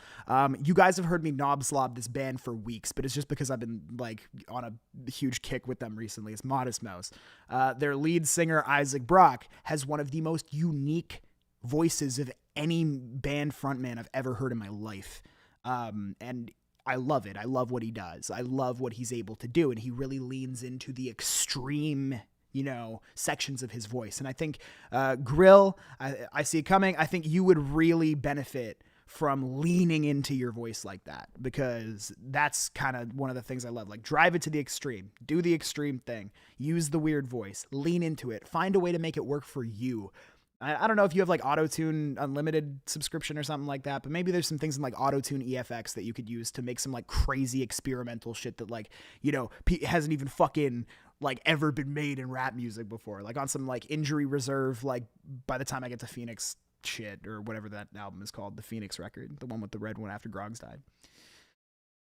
You guys have heard me knob slob this band for weeks, but it's just because I've been like on a huge kick with them recently. It's Modest Mouse. Their lead singer, Isaac Brock, has one of the most unique voices of any band frontman I've ever heard in my life. And I love it. I love what he does. I love what he's able to do. And he really leans into the extreme, sections of his voice. And I think Grill, I see it coming. I think you would really benefit from leaning into your voice like that, because that's kind of one of the things I love. Like, drive it to the extreme, do the extreme thing, use the weird voice, lean into it, find a way to make it work for you. I don't know if you have like Auto-Tune Unlimited subscription or something like that, but maybe there's some things in like Auto-Tune EFX that you could use to make some like crazy experimental shit that like, hasn't even fucking like ever been made in rap music before. Like on some like Injury Reserve, like by the time I get to Phoenix shit or whatever that album is called, the Phoenix record, the one with the red one after Groggs died.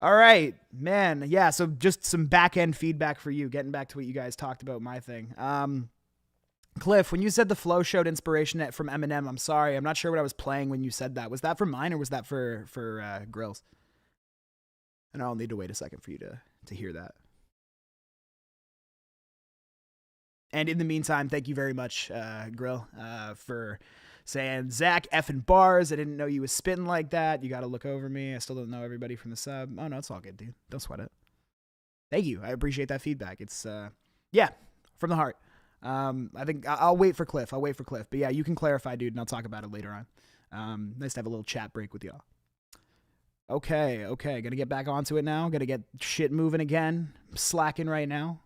All right, man. Yeah. So just some back end feedback for you, getting back to what you guys talked about, my thing. Cliff, when you said the flow showed inspiration from Eminem, I'm sorry. I'm not sure what I was playing when you said that. Was that for mine or was that for Grills? And I'll need to wait a second for you to hear that. And in the meantime, thank you very much, Grill, for saying, Zach effing bars. I didn't know you was spitting like that. You got to look over me. I still don't know everybody from the sub. Oh, no, it's all good, dude. Don't sweat it. Thank you. I appreciate that feedback. It's, from the heart. I think I'll wait for Cliff. But yeah, you can clarify, dude, and I'll talk about it later on. Nice to have a little chat break with y'all. Okay. Gonna get back onto it now. Gonna get shit moving again. I'm slacking right now.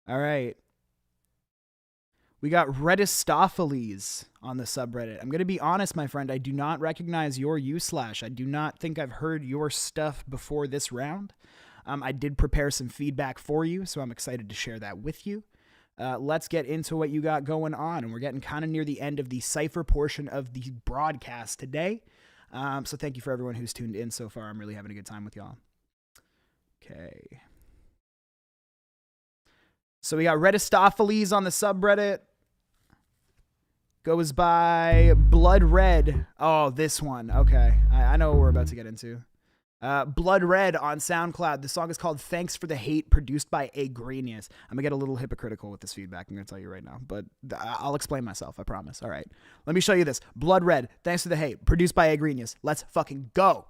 All right. We got Redistophiles on the subreddit. I'm going to be honest, my friend. I do not recognize your /. I do not think I've heard your stuff before this round. I did prepare some feedback for you, so I'm excited to share that with you. Let's get into what you got going on. And we're getting kind of near the end of the CYPHER portion of the broadcast today. So thank you for everyone who's tuned in so far. I'm really having a good time with y'all. Okay. So we got Redistophiles on the subreddit. Goes by Blood Red. Oh, this one. Okay. I know what we're about to get into. Blood Red on SoundCloud. The song is called Thanks for the Hate, produced by Agrenius. I'm going to get a little hypocritical with this feedback, I'm going to tell you right now, but I'll explain myself, I promise. All right. Let me show you this. Blood Red, Thanks for the Hate, produced by Agrenius. Let's fucking go.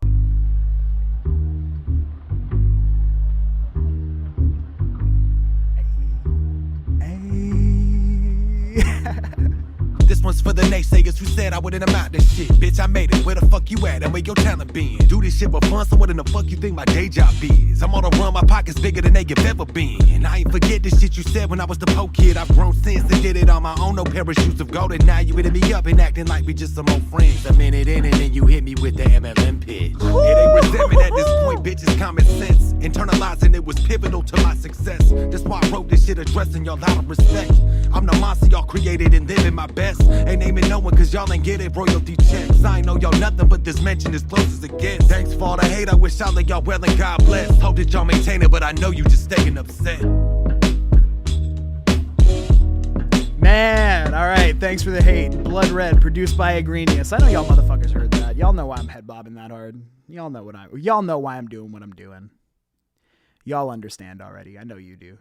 This one's for the naysayers who said I wouldn't amount to shit. Bitch, I made it. Where the fuck you at? And where your talent been? Do this shit for fun, so what in the fuck you think my day job is? I'm on a run, my pockets bigger than they have ever been. And I ain't forget the shit you said when I was the poke kid. I've grown since and did it on my own. No parachutes of gold, and now you hitting me up and acting like we just some old friends. A minute in and then you hit me with the MLM pitch. It ain't resentment at this point, bitch, it's common sense. Internalizing it was pivotal to my success. That's why I wrote this shit addressing y'all out of respect. I'm the monster y'all created and living my best. Ain't naming no one cause y'all ain't get it royalty checks. I ain't know y'all nothing but this mention is close as it gets. Thanks for all the hate, I wish all of y'all well and God bless. Hope that y'all maintain it, but I know you just staying upset. Man, all right, thanks for the hate. Blood Red, produced by Agrenius. I know y'all motherfuckers heard that. Y'all know why I'm head bobbing that hard. Y'all know why I'm doing what I'm doing. Y'all understand already. I know you do.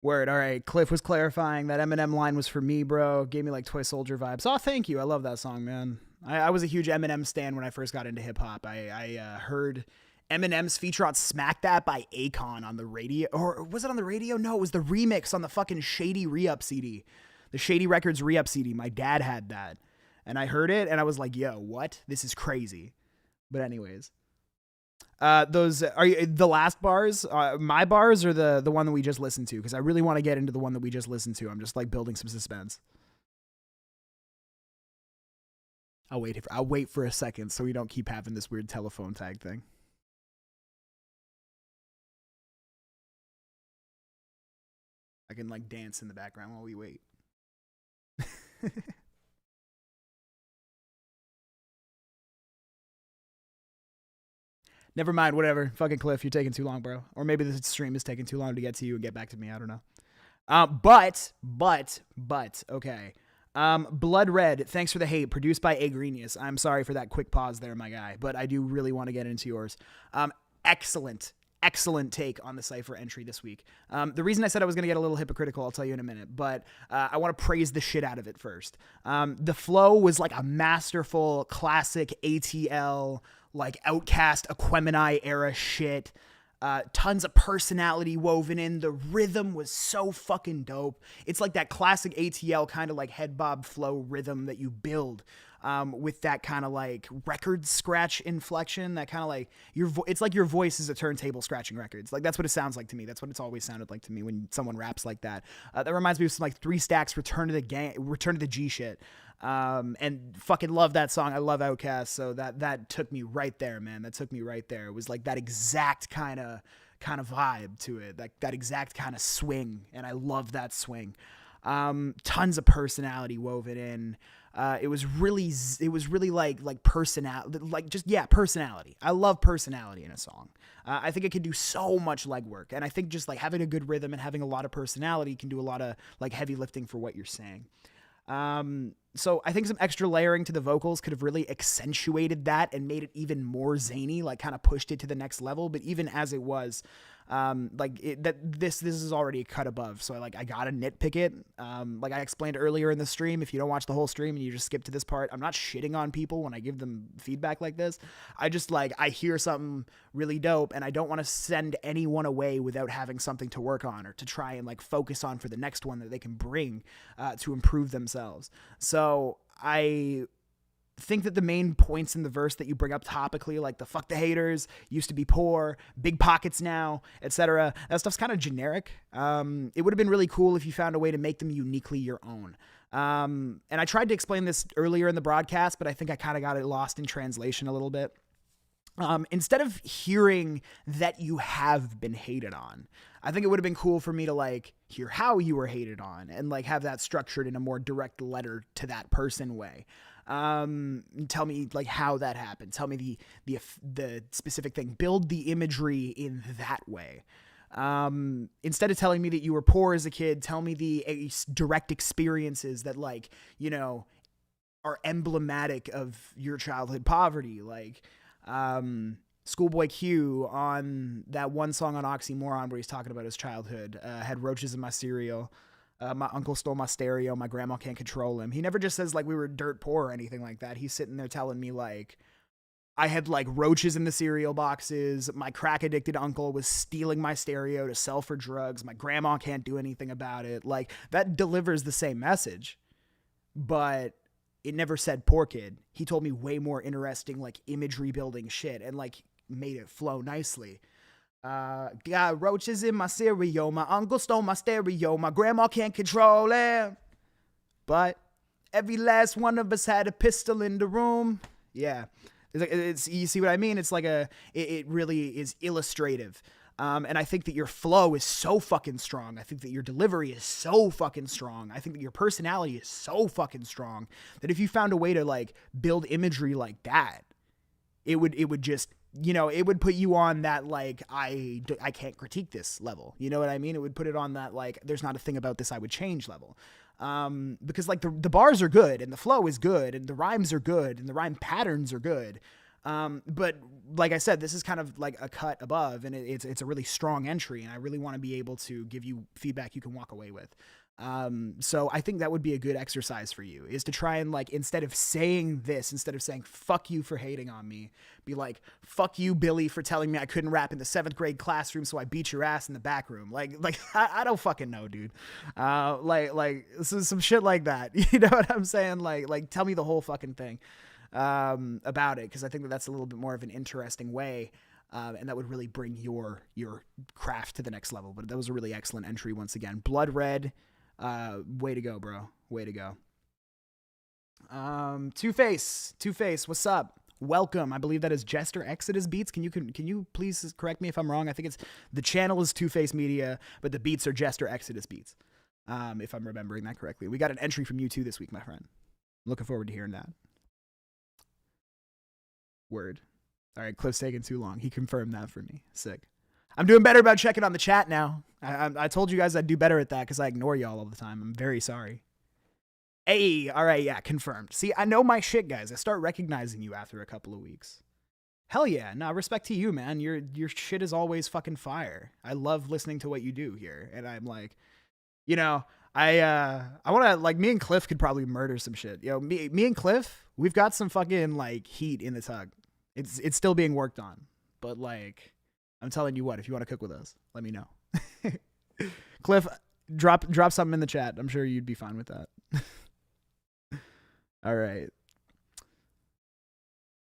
Word. All right. Cliff was clarifying that Eminem line was for me, bro. Gave me like Toy Soldier vibes. Oh, thank you. I love that song, man. I was a huge Eminem stan when I first got into hip hop. I heard Eminem's feature on Smack That by Akon on the radio. Or was it on the radio? No, it was the remix on the fucking Shady Re-Up CD. The Shady Records Re-Up CD. My dad had that. And I heard it and I was like, yo, what? This is crazy. But anyways. Those are the last bars, my bars, or the one that we just listened to? Because I really want to get into the one that we just listened to. I'm just like building some suspense. I'll wait for a second so we don't keep having this weird telephone tag thing. I can like dance in the background while we wait. Never mind, whatever. Fucking Cliff, you're taking too long, bro. Or maybe the stream is taking too long to get to you and get back to me. I don't know. But, okay. Blood Red, thanks for the hate, produced by Agrenius. I'm sorry for that quick pause there, my guy, but I do really want to get into yours. Excellent take on the CYPHER entry this week. The reason I said I was going to get a little hypocritical, I'll tell you in a minute, but I want to praise the shit out of it first. The flow was like a masterful, classic ATL, like Outcast, Aquemini era shit. Tons of personality woven in. The rhythm was so fucking dope. It's like that classic ATL kind of like head bob flow rhythm that you build with that kind of like record scratch inflection, that kind of like it's like your voice is a turntable scratching records. Like that's what it sounds like to me. That's what it's always sounded like to me when someone raps like that. That reminds me of some like 3 Stacks Return to the G shit. And fucking love that song. I love Outkast. So that took me right there, man. That took me right there. It was like that exact kind of vibe to it, like that exact kind of swing. And I love that swing. Tons of personality woven in. It was really like personality, like just, yeah, personality. I love personality in a song. I think it can do so much legwork. And I think just like having a good rhythm and having a lot of personality can do a lot of like heavy lifting for what you're saying. So I think some extra layering to the vocals could have really accentuated that and made it even more zany, like kind of pushed it to the next level. But even as it was, this is already a cut above. So I gotta nitpick it. Like I explained earlier in the stream, if you don't watch the whole stream and you just skip to this part, I'm not shitting on people when I give them feedback like this. I just I hear something really dope and I don't want to send anyone away without having something to work on or to try and like focus on for the next one that they can bring, to improve themselves. So I think that the main points in the verse that you bring up topically, like the fuck the haters, used to be poor, big pockets now, etc., that stuff's kind of generic. It would have been really cool if you found a way to make them uniquely your own. And I tried to explain this earlier in the broadcast, but I think I kind of got it lost in translation a little bit. Instead of hearing that you have been hated on, I think it would have been cool for me to like hear how you were hated on and like have that structured in a more direct letter to that person way. Tell me like how that happened. Tell me the specific thing. Build the imagery in that way. Instead of telling me that you were poor as a kid, tell me the direct experiences that like, you know, are emblematic of your childhood poverty. Like, Schoolboy Q on that one song on Oxymoron where he's talking about his childhood, had roaches in my cereal. My uncle stole my stereo. My grandma can't control him. He never just says like we were dirt poor or anything like that. He's sitting there telling me like I had like roaches in the cereal boxes. My crack addicted uncle was stealing my stereo to sell for drugs. My grandma can't do anything about it. Like that delivers the same message, but it never said poor kid. He told me way more interesting like imagery building shit and like made it flow nicely. Got roaches in my cereal. My uncle stole my stereo. My grandma can't control it. But every last one of us had a pistol in the room. Yeah. It's you see what I mean? It's like it really is illustrative. And I think that your flow is so fucking strong. I think that your delivery is so fucking strong. I think that your personality is so fucking strong that if you found a way to like build imagery like that, it would just, you know, it would put you on that, like, I can't critique this level. You know what I mean? It would put it on that, like, there's not a thing about this I would change level. Because like the bars are good and the flow is good and the rhymes are good and the rhyme patterns are good. But like I said, this is kind of like a cut above and it's a really strong entry and I really want to be able to give you feedback you can walk away with. So I think that would be a good exercise for you, is to try and like, instead of saying fuck you for hating on me, be like, fuck you, Billy, for telling me I couldn't rap in the 7th grade classroom. So I beat your ass in the back room. Like, I don't fucking know, dude. Like this is some shit like that. You know what I'm saying? Like tell me the whole fucking thing, about it. Cause I think that's a little bit more of an interesting way. And that would really bring your craft to the next level. But that was a really excellent entry once again. Blood Red. Way to go, bro. Way to go. Two-Face, what's up? Welcome. I believe that is Jester Exodus Beats. Can you please correct me if I'm wrong? I think it's the channel is Two-Face Media, but the beats are Jester Exodus Beats. If I'm remembering that correctly. We got an entry from you too this week, my friend. Looking forward to hearing that. Word. All right, Cliff's taking too long. He confirmed that for me. Sick. I'm doing better about checking on the chat now. I told you guys I'd do better at that because I ignore y'all all the time. I'm very sorry. Hey, all right, yeah, confirmed. See, I know my shit, guys. I start recognizing you after a couple of weeks. Hell yeah. Nah, respect to you, man. Your shit is always fucking fire. I love listening to what you do here. And I'm like, you know, I want to, like, me and Cliff could probably murder some shit. Yo, me and Cliff, we've got some fucking, like, heat in the tug. It's still being worked on. But, like, I'm telling you what, if you want to cook with us, let me know. Cliff, drop something in the chat. I'm sure you'd be fine with that. All right.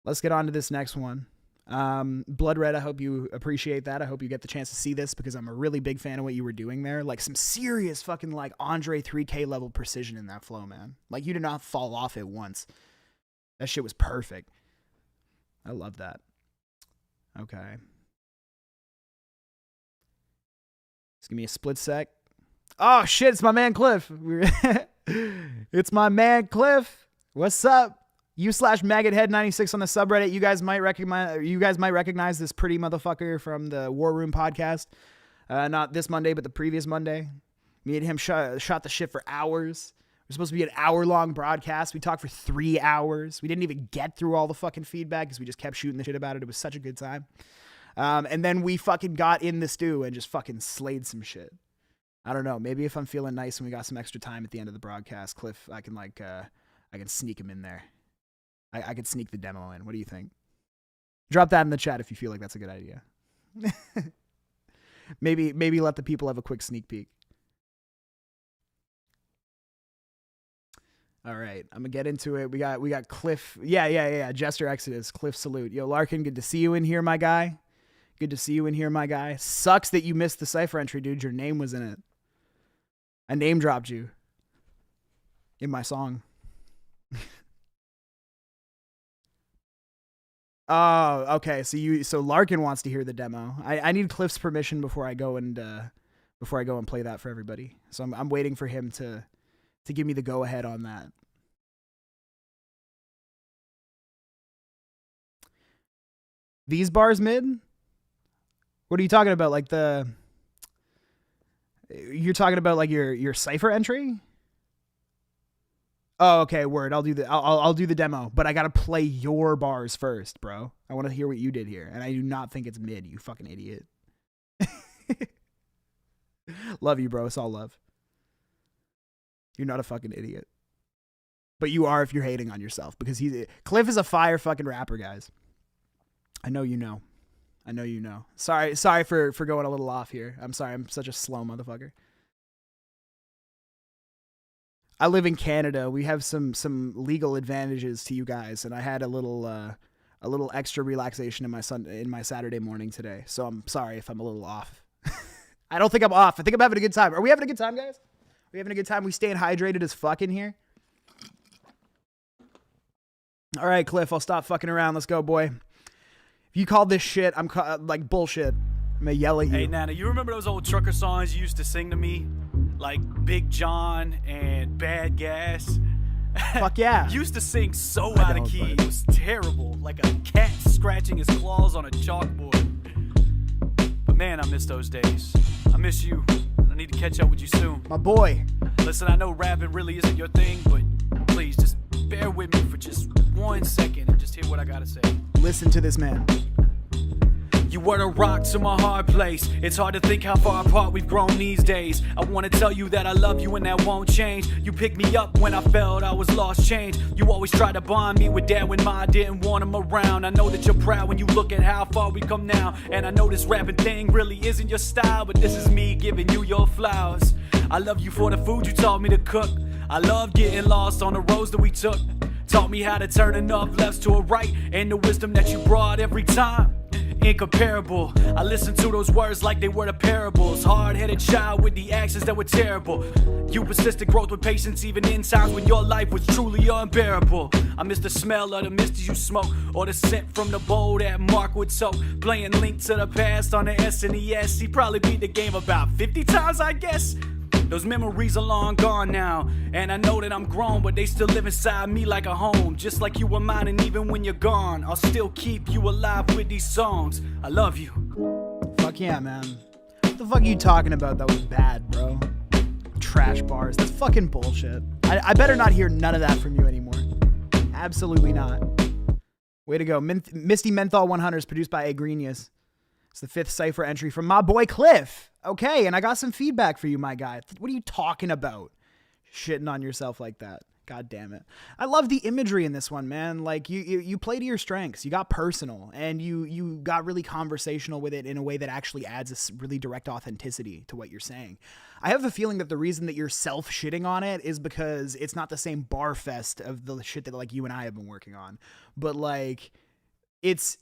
Let's get on to this next one. Blood Red, I hope you appreciate that. I hope you get the chance to see this because I'm a really big fan of what you were doing there. Like some serious fucking like Andre 3K level precision in that flow, man. Like you did not fall off it once. That shit was perfect. I love that. Okay. Just give me a split sec. Oh shit, it's my man Cliff. It's my man Cliff. What's up? U/MaggotHead96 on the subreddit. You guys might recognize this pretty motherfucker from the War Room podcast. Not this Monday, but the previous Monday. Me and him shot the shit for hours. It was supposed to be an hour-long broadcast. We talked for 3 hours. We didn't even get through all the fucking feedback because we just kept shooting the shit about it. It was such a good time. And then we fucking got in the stew and just fucking slayed some shit. I don't know. Maybe if I'm feeling nice and we got some extra time at the end of the broadcast, Cliff, I can sneak him in there. I could sneak the demo in. What do you think? Drop that in the chat if you feel like that's a good idea. maybe let the people have a quick sneak peek. All right, I'm gonna get into it. We got Cliff. Yeah. Jester Exodus, Cliff salute. Yo, Larkin, good to see you in here, my guy. Good to see you in here, my guy. Sucks that you missed the CYPHER entry, dude. Your name was in it. I name dropped you in my song. Oh, okay. So Larkin wants to hear the demo. I need Cliff's permission before I go and play that for everybody. So I'm waiting for him to give me the go ahead on that. These bars mid? What are you talking about? Like you're talking about like your CYPHER entry? Oh, okay, word. I'll do the demo, but I gotta play your bars first, bro. I want to hear what you did here, and I do not think it's mid. You fucking idiot. Love you, bro. It's all love. You're not a fucking idiot, but you are if you're hating on yourself because Cliff is a fire fucking rapper, guys. I know you know. I know you know. Sorry for going a little off here. I'm sorry. I'm such a slow motherfucker. I live in Canada. We have some legal advantages to you guys, and I had a little extra relaxation in my Saturday morning today. So I'm sorry if I'm a little off. I don't think I'm off. I think I'm having a good time. Are we having a good time, guys? Are we having a good time? We staying hydrated as fuck in here? All right, Cliff, I'll stop fucking around. Let's go, boy. If you call this shit, I'm like bullshit. I'm gonna yell at you. Hey, Nana, you remember those old trucker songs you used to sing to me? Like Big John and Bad Gas? Fuck yeah. You used to sing so out of key. It was terrible. Like a cat scratching his claws on a chalkboard. But man, I miss those days. I miss you. I need to catch up with you soon. My boy. Listen, I know rapping really isn't your thing, but please just bear with me for just 1 second and just hear what I gotta say. Listen to this man. You were a rock to my hard place. It's hard to think how far apart we've grown these days. I wanna tell you that I love you and that won't change. You picked me up when I felt I was lost change. You always tried to bond me with dad when Ma didn't want him around. I know that you're proud when you look at how far we come now. And I know this rapping thing really isn't your style, but this is me giving you your flowers. I love you for the food you taught me to cook. I love getting lost on the roads that we took. Taught me how to turn enough lefts to a right, and the wisdom that you brought every time. Incomparable. I listened to those words like they were the parables. Hard-headed child with the actions that were terrible. You persisted growth with patience even in times when your life was truly unbearable. I miss the smell of the mist as you smoke, or the scent from the bowl that Mark would soak. Playing Link to the Past on the SNES. He probably beat the game about 50 times, I guess. Those memories are long gone now, and I know that I'm grown, but they still live inside me like a home. Just like you were mine, and even when you're gone, I'll still keep you alive with these songs. I love you. Fuck yeah, man. What the fuck are you talking about that was bad, bro? Trash bars. That's fucking bullshit. I better not hear none of that from you anymore. Absolutely not. Way to go. Misty Menthol 100 is produced by Agrenius. It's the 5th CYPHER entry from my boy Cliff. Okay, and I got some feedback for you, my guy. What are you talking about? Shitting on yourself like that. God damn it. I love the imagery in this one, man. Like you play to your strengths. You got personal and you got really conversational with it in a way that actually adds a really direct authenticity to what you're saying. I have a feeling that the reason that you're self-shitting on it is because it's not the same bar fest of the shit that like you and I have been working on. But like it's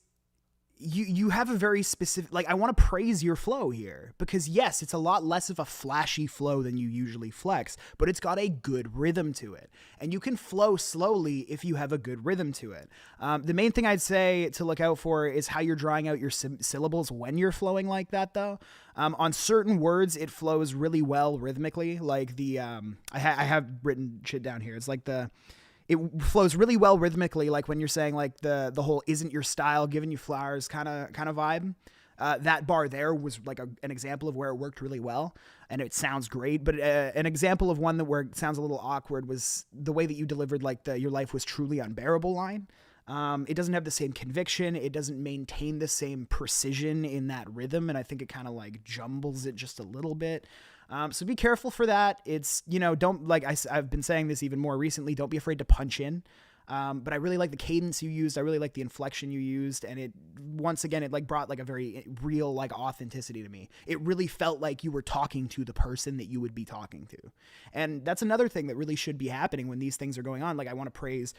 you have a very specific, like, I want to praise your flow here because yes, it's a lot less of a flashy flow than you usually flex, but it's got a good rhythm to it. And you can flow slowly if you have a good rhythm to it. The main thing I'd say to look out for is how you're drawing out your syllables when you're flowing like that though. On certain words, it flows really well rhythmically. Like I have written shit down here. It's like it flows really well rhythmically, like when you're saying like the whole "isn't your style giving you flowers" kind of vibe. That bar there was like an example of where it worked really well, and it sounds great. But an example of one where it sounds a little awkward was the way that you delivered like "your life was truly unbearable" line. It doesn't have the same conviction. It doesn't maintain the same precision in that rhythm, and I think it kind of like jumbles it just a little bit. So be careful for that. It's, don't, like I've been saying this even more recently, don't be afraid to punch in. But I really like the cadence you used. I really like the inflection you used. And it, once again, it like brought like a very real like authenticity to me. It really felt like you were talking to the person that you would be talking to. And that's another thing that really should be happening when these things are going on. Like I want to praise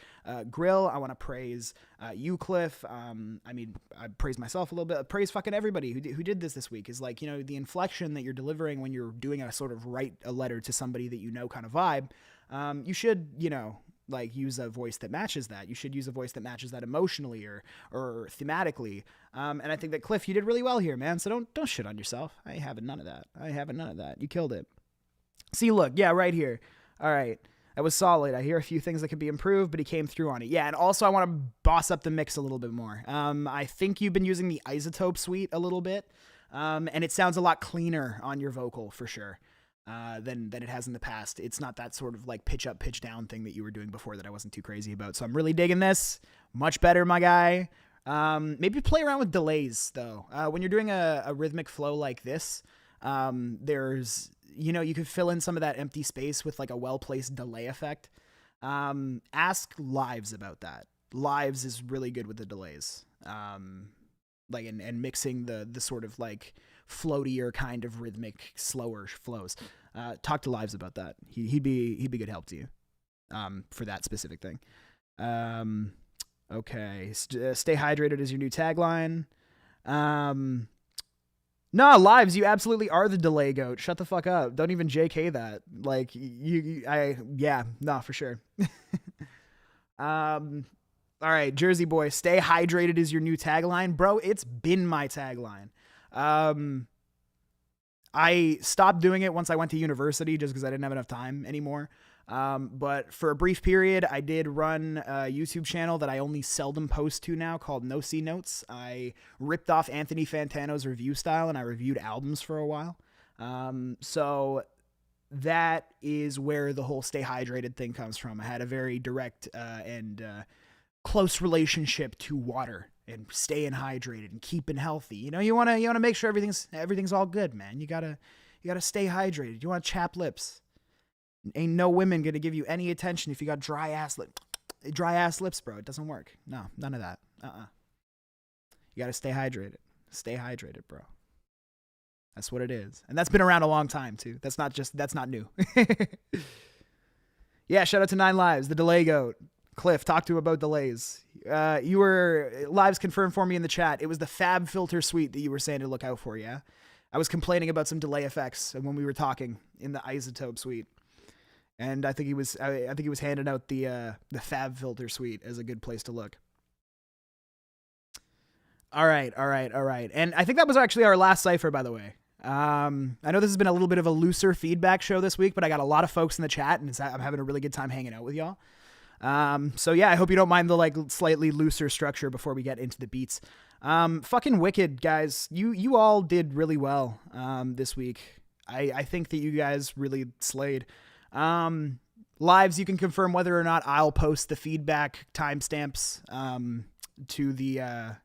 Grill. I want to praise you, Cliff. I mean, I praise myself a little bit. I praise fucking everybody who did this week is like, the inflection that you're delivering when you're doing a sort of write a letter to somebody that kind of vibe. You should, like use a voice that matches that. You should use a voice that matches that emotionally or thematically. And I think that Cliff, you did really well here, man. So don't shit on yourself. I have none of that. You killed it. See, look, yeah, right here. All right. That was solid. I hear a few things that could be improved, but he came through on it. Yeah. And also I want to boss up the mix a little bit more. I think you've been using the isotope suite a little bit. And it sounds a lot cleaner on your vocal for sure. Than it has in the past. It's not that sort of like pitch up, pitch down thing that you were doing before that I wasn't too crazy about. So I'm really digging this. Much better, my guy. Maybe play around with delays though. When you're doing a rhythmic flow like this, there's, you could fill in some of that empty space with like a well-placed delay effect. Ask Lives about that. Lives is really good with the delays. Like and mixing the sort of like floatier kind of rhythmic, slower flows. Talk to Lives about that. He'd be good help to you for that specific thing. Okay, stay hydrated is your new tagline. No, Lives, you absolutely are the delay goat. Shut the fuck up. Don't even JK that. Like for sure. All right, Jersey boy, stay hydrated is your new tagline. Bro, it's been my tagline. I stopped doing it once I went to university just because I didn't have enough time anymore. But for a brief period, I did run a YouTube channel that I only seldom post to now called NoC Notes. I ripped off Anthony Fantano's review style and I reviewed albums for a while. So that is where the whole stay hydrated thing comes from. I had a very direct and close relationship to water and staying hydrated and keeping healthy. You want to make sure everything's all good, man. You gotta stay hydrated. You want chapped lips. Ain't no women gonna give you any attention if you got dry ass lips, bro. It doesn't work. No, none of that. You gotta stay hydrated. Stay hydrated, bro. That's what it is, and that's been around a long time too. That's not new. Yeah, shout out to 9 Lives, the delay goat. Cliff, talk to about delays. Lives confirmed for me in the chat. It was the Fab Filter suite that you were saying to look out for, yeah? I was complaining about some delay effects when we were talking in the isotope suite. And I think he was handing out the Fab Filter suite as a good place to look. All right. And I think that was actually our last cipher, by the way. I know this has been a little bit of a looser feedback show this week, but I got a lot of folks in the chat and I'm having a really good time hanging out with y'all. So yeah, I hope you don't mind the like slightly looser structure before we get into the beats. Fucking wicked, guys. You all did really well, this week. I think that you guys really slayed. Lives, you can confirm whether or not I'll post the feedback timestamps, to the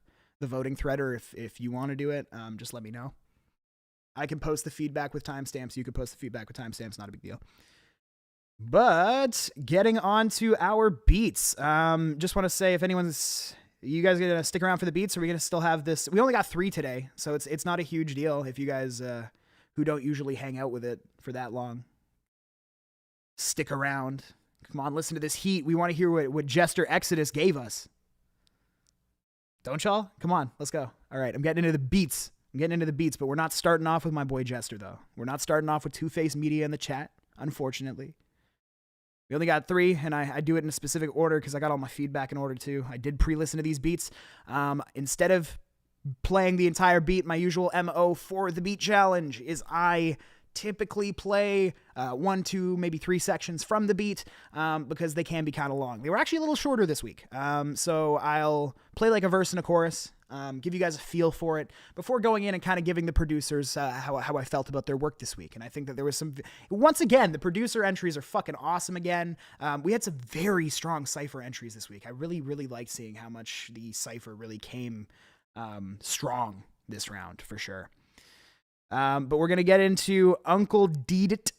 voting thread, or if you want to do it, just let me know. I can post the feedback with timestamps. You can post the feedback with timestamps. Not a big deal. But getting on to our beats. Just want to say, if you guys gonna stick around for the beats, or are we gonna still have this? We only got 3 today, so it's not a huge deal if you guys who don't usually hang out with it for that long stick around. Come on, listen to this heat. We want to hear what Jester Exodus gave us. Don't y'all? Come on, let's go. All right, I'm getting into the beats. But we're not starting off with my boy Jester, though. We're not starting off with Two-Face Media in the chat, unfortunately. We only got 3, and I do it in a specific order because I got all my feedback in order too. I did pre-listen to these beats. Instead of playing the entire beat, my usual MO for the beat challenge is I typically play 1, 2, maybe 3 sections from the beat because they can be kind of long. They were actually a little shorter this week. So I'll play like a verse and a chorus, give you guys a feel for it before going in and kind of giving the producers how I felt about their work this week. And I think that there was once again, the producer entries are fucking awesome again. We had some very strong CYPHER entries this week. I really, really liked seeing how much the CYPHER really came strong this round for sure. But we're going to get into Uncle Deedit,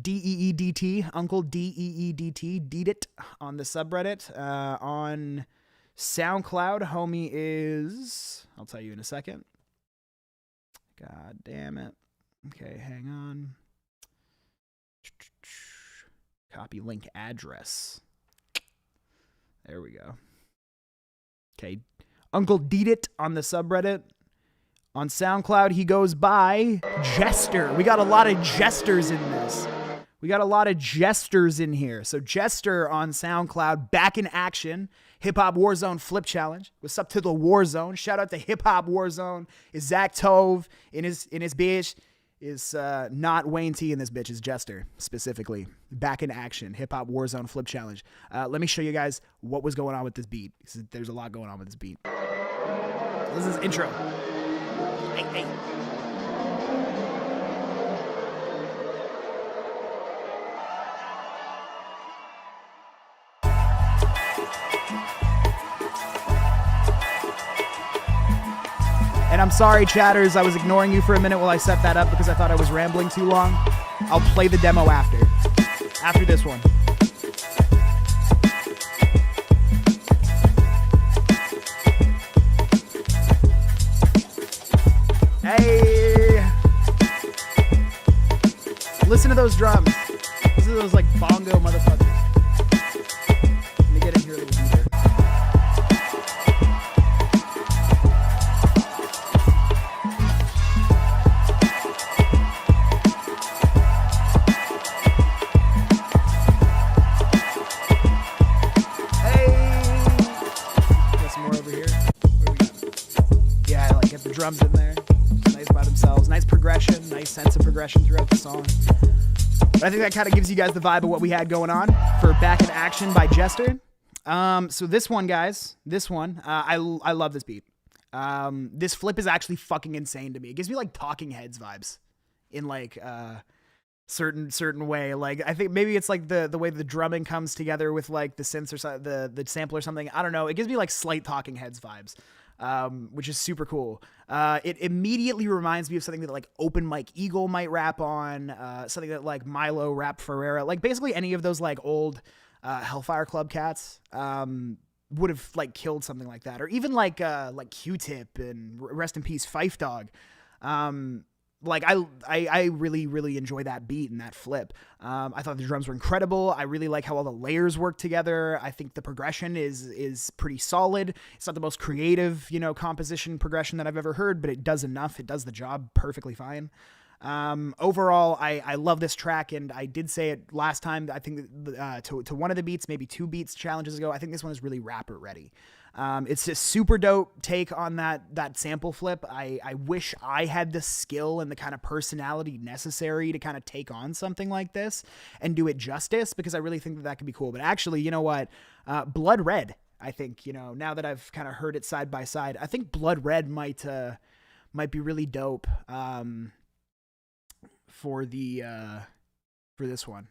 D-E-E-D-T, Uncle D-E-E-D-T, Deedit on the subreddit. On SoundCloud, homie is, I'll tell you in a second. God damn it. Okay, hang on. Copy link address. There we go. Okay, Uncle Deedit on the subreddit. On SoundCloud, he goes by Jester. We got a lot of jesters in this. We got a lot of jesters in here. So Jester on SoundCloud, back in action. HipHopWarzone Flip Challenge. What's up to the Warzone? Shout out to HipHopWarzone. Is ZakNoC in his bitch? Is not Wayne T in this bitch, is Jester specifically. Back in action. HipHopWarzone Flip Challenge. Let me show you guys what was going on with this beat. There's a lot going on with this beat. This is intro. Hey. And I'm sorry, chatters, I was ignoring you for a minute while I set that up because I thought I was rambling too long. I'll play the demo after this one. Hey! Listen to those drums. Listen to those like bongo motherfuckers. Let me get in here a little deeper. Drums in there, nice by themselves, nice progression, nice sense of progression throughout the song. But I think that kind of gives you guys the vibe of what we had going on for Back in Action by Jester. So this one, guys, I love this beat. This flip is actually fucking insane to me. It gives me like Talking Heads vibes in like certain way. Like I think maybe it's like the way the drumming comes together with like the synths or the sample or something. I don't know. It gives me like slight Talking Heads vibes. Which is super cool. It immediately reminds me of something that like Open Mike Eagle might rap on, something that like Milo Rap Ferreira, like basically any of those like old Hellfire Club cats would have like killed something like that, or even like Q-Tip and rest in peace Phife Dawg. Like I really, really enjoy that beat and that flip. I thought the drums were incredible. I really like how all the layers work together. I think the progression is pretty solid. It's not the most creative, composition progression that I've ever heard, but it does enough. It does the job perfectly fine. Overall, I love this track, and I did say it last time. I think to one of the beats, maybe 2 beats challenges ago, I think this one is really rapper ready. It's a super dope take on that sample flip. I wish I had the skill and the kind of personality necessary to kind of take on something like this and do it justice, because I really think that could be cool. But actually, you know what? Blood Red, I think, now that I've kind of heard it side by side, I think Blood Red might be really dope for this one.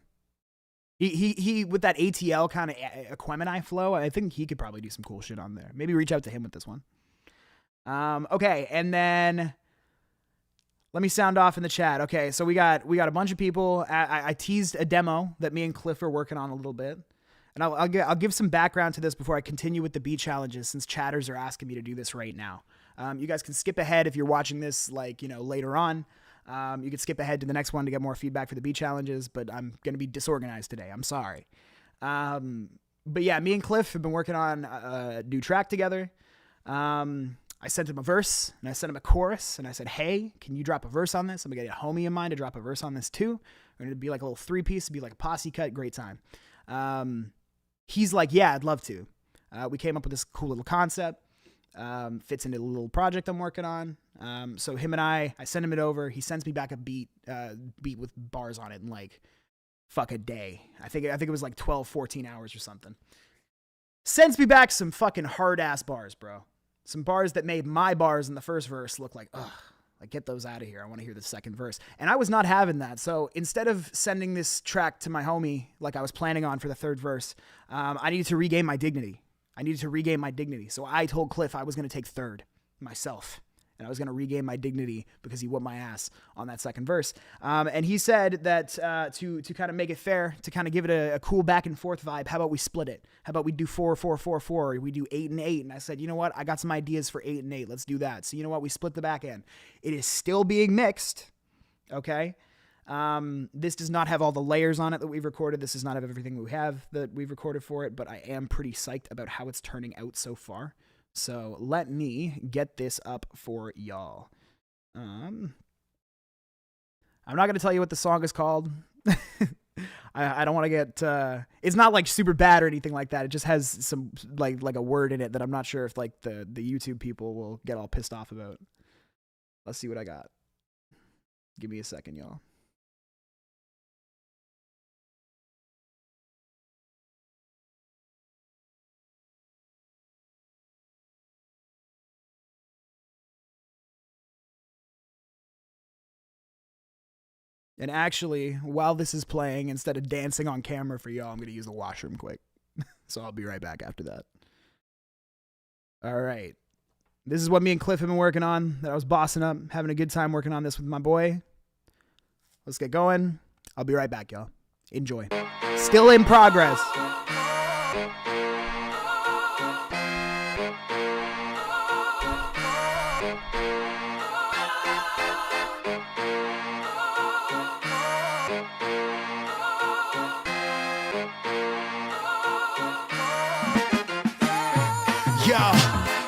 He with that ATL kind of Aquemini flow, I think he could probably do some cool shit on there. Maybe reach out to him with this one. Okay, and then Let me sound off in the chat. Okay, so we got a bunch of people. I teased a demo that me and Cliff are working on a little bit. And I'll give some background to this before I continue with the beat challenges, since chatters are asking me to do this right now. You guys can skip ahead if you're watching this, like, you know, later on. You can skip ahead to the next one to get more feedback for the beat challenges, but I'm going to be disorganized today. I'm sorry. But yeah, me and Cliff have been working on a new track together. I sent him a verse, and I sent him a chorus, and I said, hey, can you drop a verse on this? I'm going to get a homie of mine to drop a verse on this too. We're going to be like a little 3-piece, it'd be like a posse cut, great time. He's like, yeah, I'd love to. We came up with this cool little concept. Fits into the little project I'm working on. So him and I send him it over. He sends me back a beat with bars on it in like fuck a day. I think it was like 12, 14 hours or something. Sends me back some fucking hard ass bars, bro. Some bars that made my bars in the first verse look like, ugh, like get those out of here. I want to hear the second verse. And I was not having that. So instead of sending this track to my homie, like I was planning on for the third verse, I needed to regain my dignity. So I told Cliff I was going to take third myself. And I was going to regain my dignity because he whooped my ass on that second verse. And he said that to kind of make it fair, to kind of give it a cool back and forth vibe, how about we split it? How about we do 4, 4, 4, 4, or we do 8 and 8? And I said, you know what? I got some ideas for 8 and 8. Let's do that. So you know what? We split the back end. It is still being mixed. Okay. This does not have all the layers on it that we've recorded. This does not have everything we have that we've recorded for it, but I am pretty psyched about how it's turning out so far. So let me get this up for y'all. I'm not going to tell you what the song is called. I don't want to get, it's not like super bad or anything like that. It just has some like a word in it that I'm not sure if like the YouTube people will get all pissed off about. Let's see what I got. Give me a second, y'all. And actually, while this is playing, instead of dancing on camera for y'all, I'm going to use the washroom quick. So I'll be right back after that. All right. This is what me and Cliff have been working on, that I was bossing up, having a good time working on this with my boy. Let's get going. I'll be right back, y'all. Enjoy. Still in progress.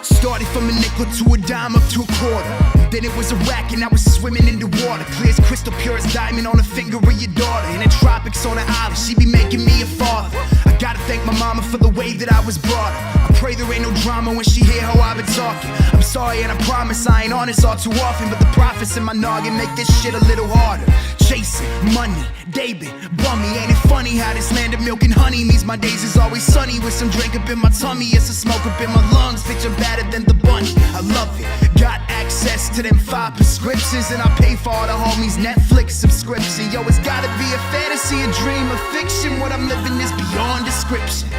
Started from a nickel to a dime up to a quarter. Then it was a rack and I was swimming in the water. Clear as crystal, pure as diamond on the finger of your daughter. In the tropics on the island, she be making me a father. I gotta thank my mama for the way that I was brought up. I pray there ain't no drama when she hear how I've been talking. I'm sorry and I promise I ain't honest all too often, but the prophets in my noggin make this shit a little harder. Chasing money, David, bummy. Ain't it funny how this land of milk and honey means my days is always sunny with some drink up in my tummy. It's a smoke up in my lungs, bitch, I'm better than the bunny. I love it, got access to them 5 prescriptions, and I pay for all the homies' Netflix subscription. Yo, it's gotta be a fantasy, a dream, a fiction. What I'm living is beyond description.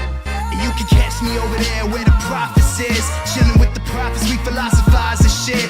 And you can catch me over there where the prophets is, chilling with the prophets, we philosophize and shit.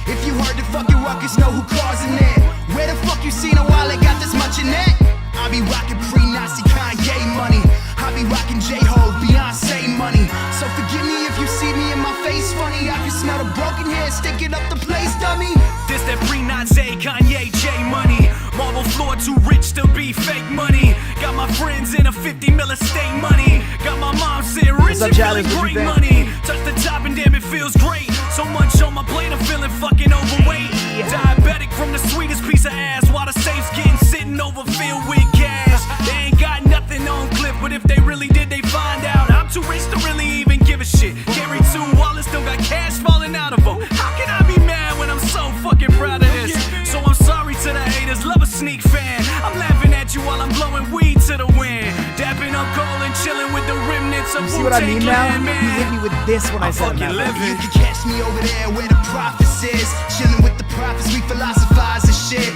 If you heard the fucking ruckus, know who causing it. Where the fuck you seen a while they got this much in it? I be rocking pre-Nazi Kanye money. I be rocking J-Ho, Beyonce money. So forgive me if you see me in my face funny. I can smell the broken hair sticking up the place, dummy. This that pre-Nazi Kanye J money. Marble floor too rich to be fake money. Got my friends in a 50 mil estate money. Got my mom sitting rich and feeling great money. Touch the top and damn it feels great. So much on my plate I'm feeling fucking overweight. Diabetic from the sweetest piece of ass, while the safe's getting sitting over filled with cash. They ain't got nothing on Cliff, but if they really did, they find out. I'm too rich to really even give a shit. Carry 2 wallets, still got cash falling out of them. How can I be mad when I'm so fucking proud of this? So I'm sorry to the haters, love a sneak fan. I'm laughing at you while I'm blowing weed to the wind. Dapping up cold and chilling with the remnants of You see what I mean now? He hit me with this when I said that. You can catch me over there where the prophets is, chilling with the prophets, we philosophize and shit.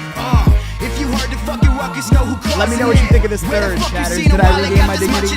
If you heard the fucking ruckus, know who causing it. Let me know what you think of this third, chatters. Did I regain my dignity?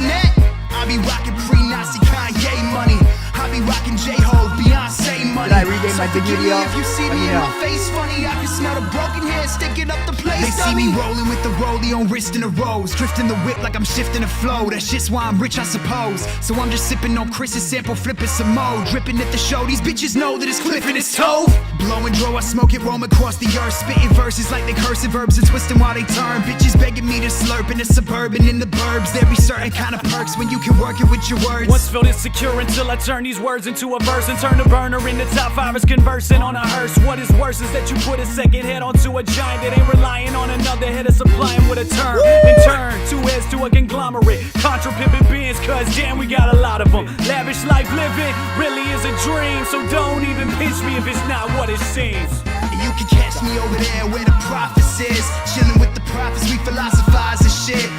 I be rocking pre-Nazi Kanye money. I be rocking J-Ho, Beyonce money. Did I regain my dignity up, if you see let me me in know. my face funny, I can smell the broken hair sticking up the place. They see me rolling with the rollie on wrist in a rose, drifting the whip like I'm shifting the flow. That shit's why I'm rich, I suppose. So I'm just sipping on Chris's sample, flipping some mo, dripping at the show. These bitches know that it's Cliff and it's Tove. Blowing dro, I smoke it, roam across the earth, spitting verses like they cursive verbs and twisting while they turn. Bitches begging me to slurp in the suburban, in the burbs. There be certain kind of perks when you can work it with your words. Once felt insecure until I turn these words into a verse and turn a burner into top 5ers conversing on a hearse. What is worse is that you put a second head onto a giant that ain't relying on another head to supply him with a term. In turn, 2 heads to a conglomerate. Contra pimpin' beans, cause damn, we got a lot of them. Lavish life living really is a dream, so don't even pinch me if it's not what it seems. You can catch me over there where the prophets is, chilling with the prophets, we philosophize and shit.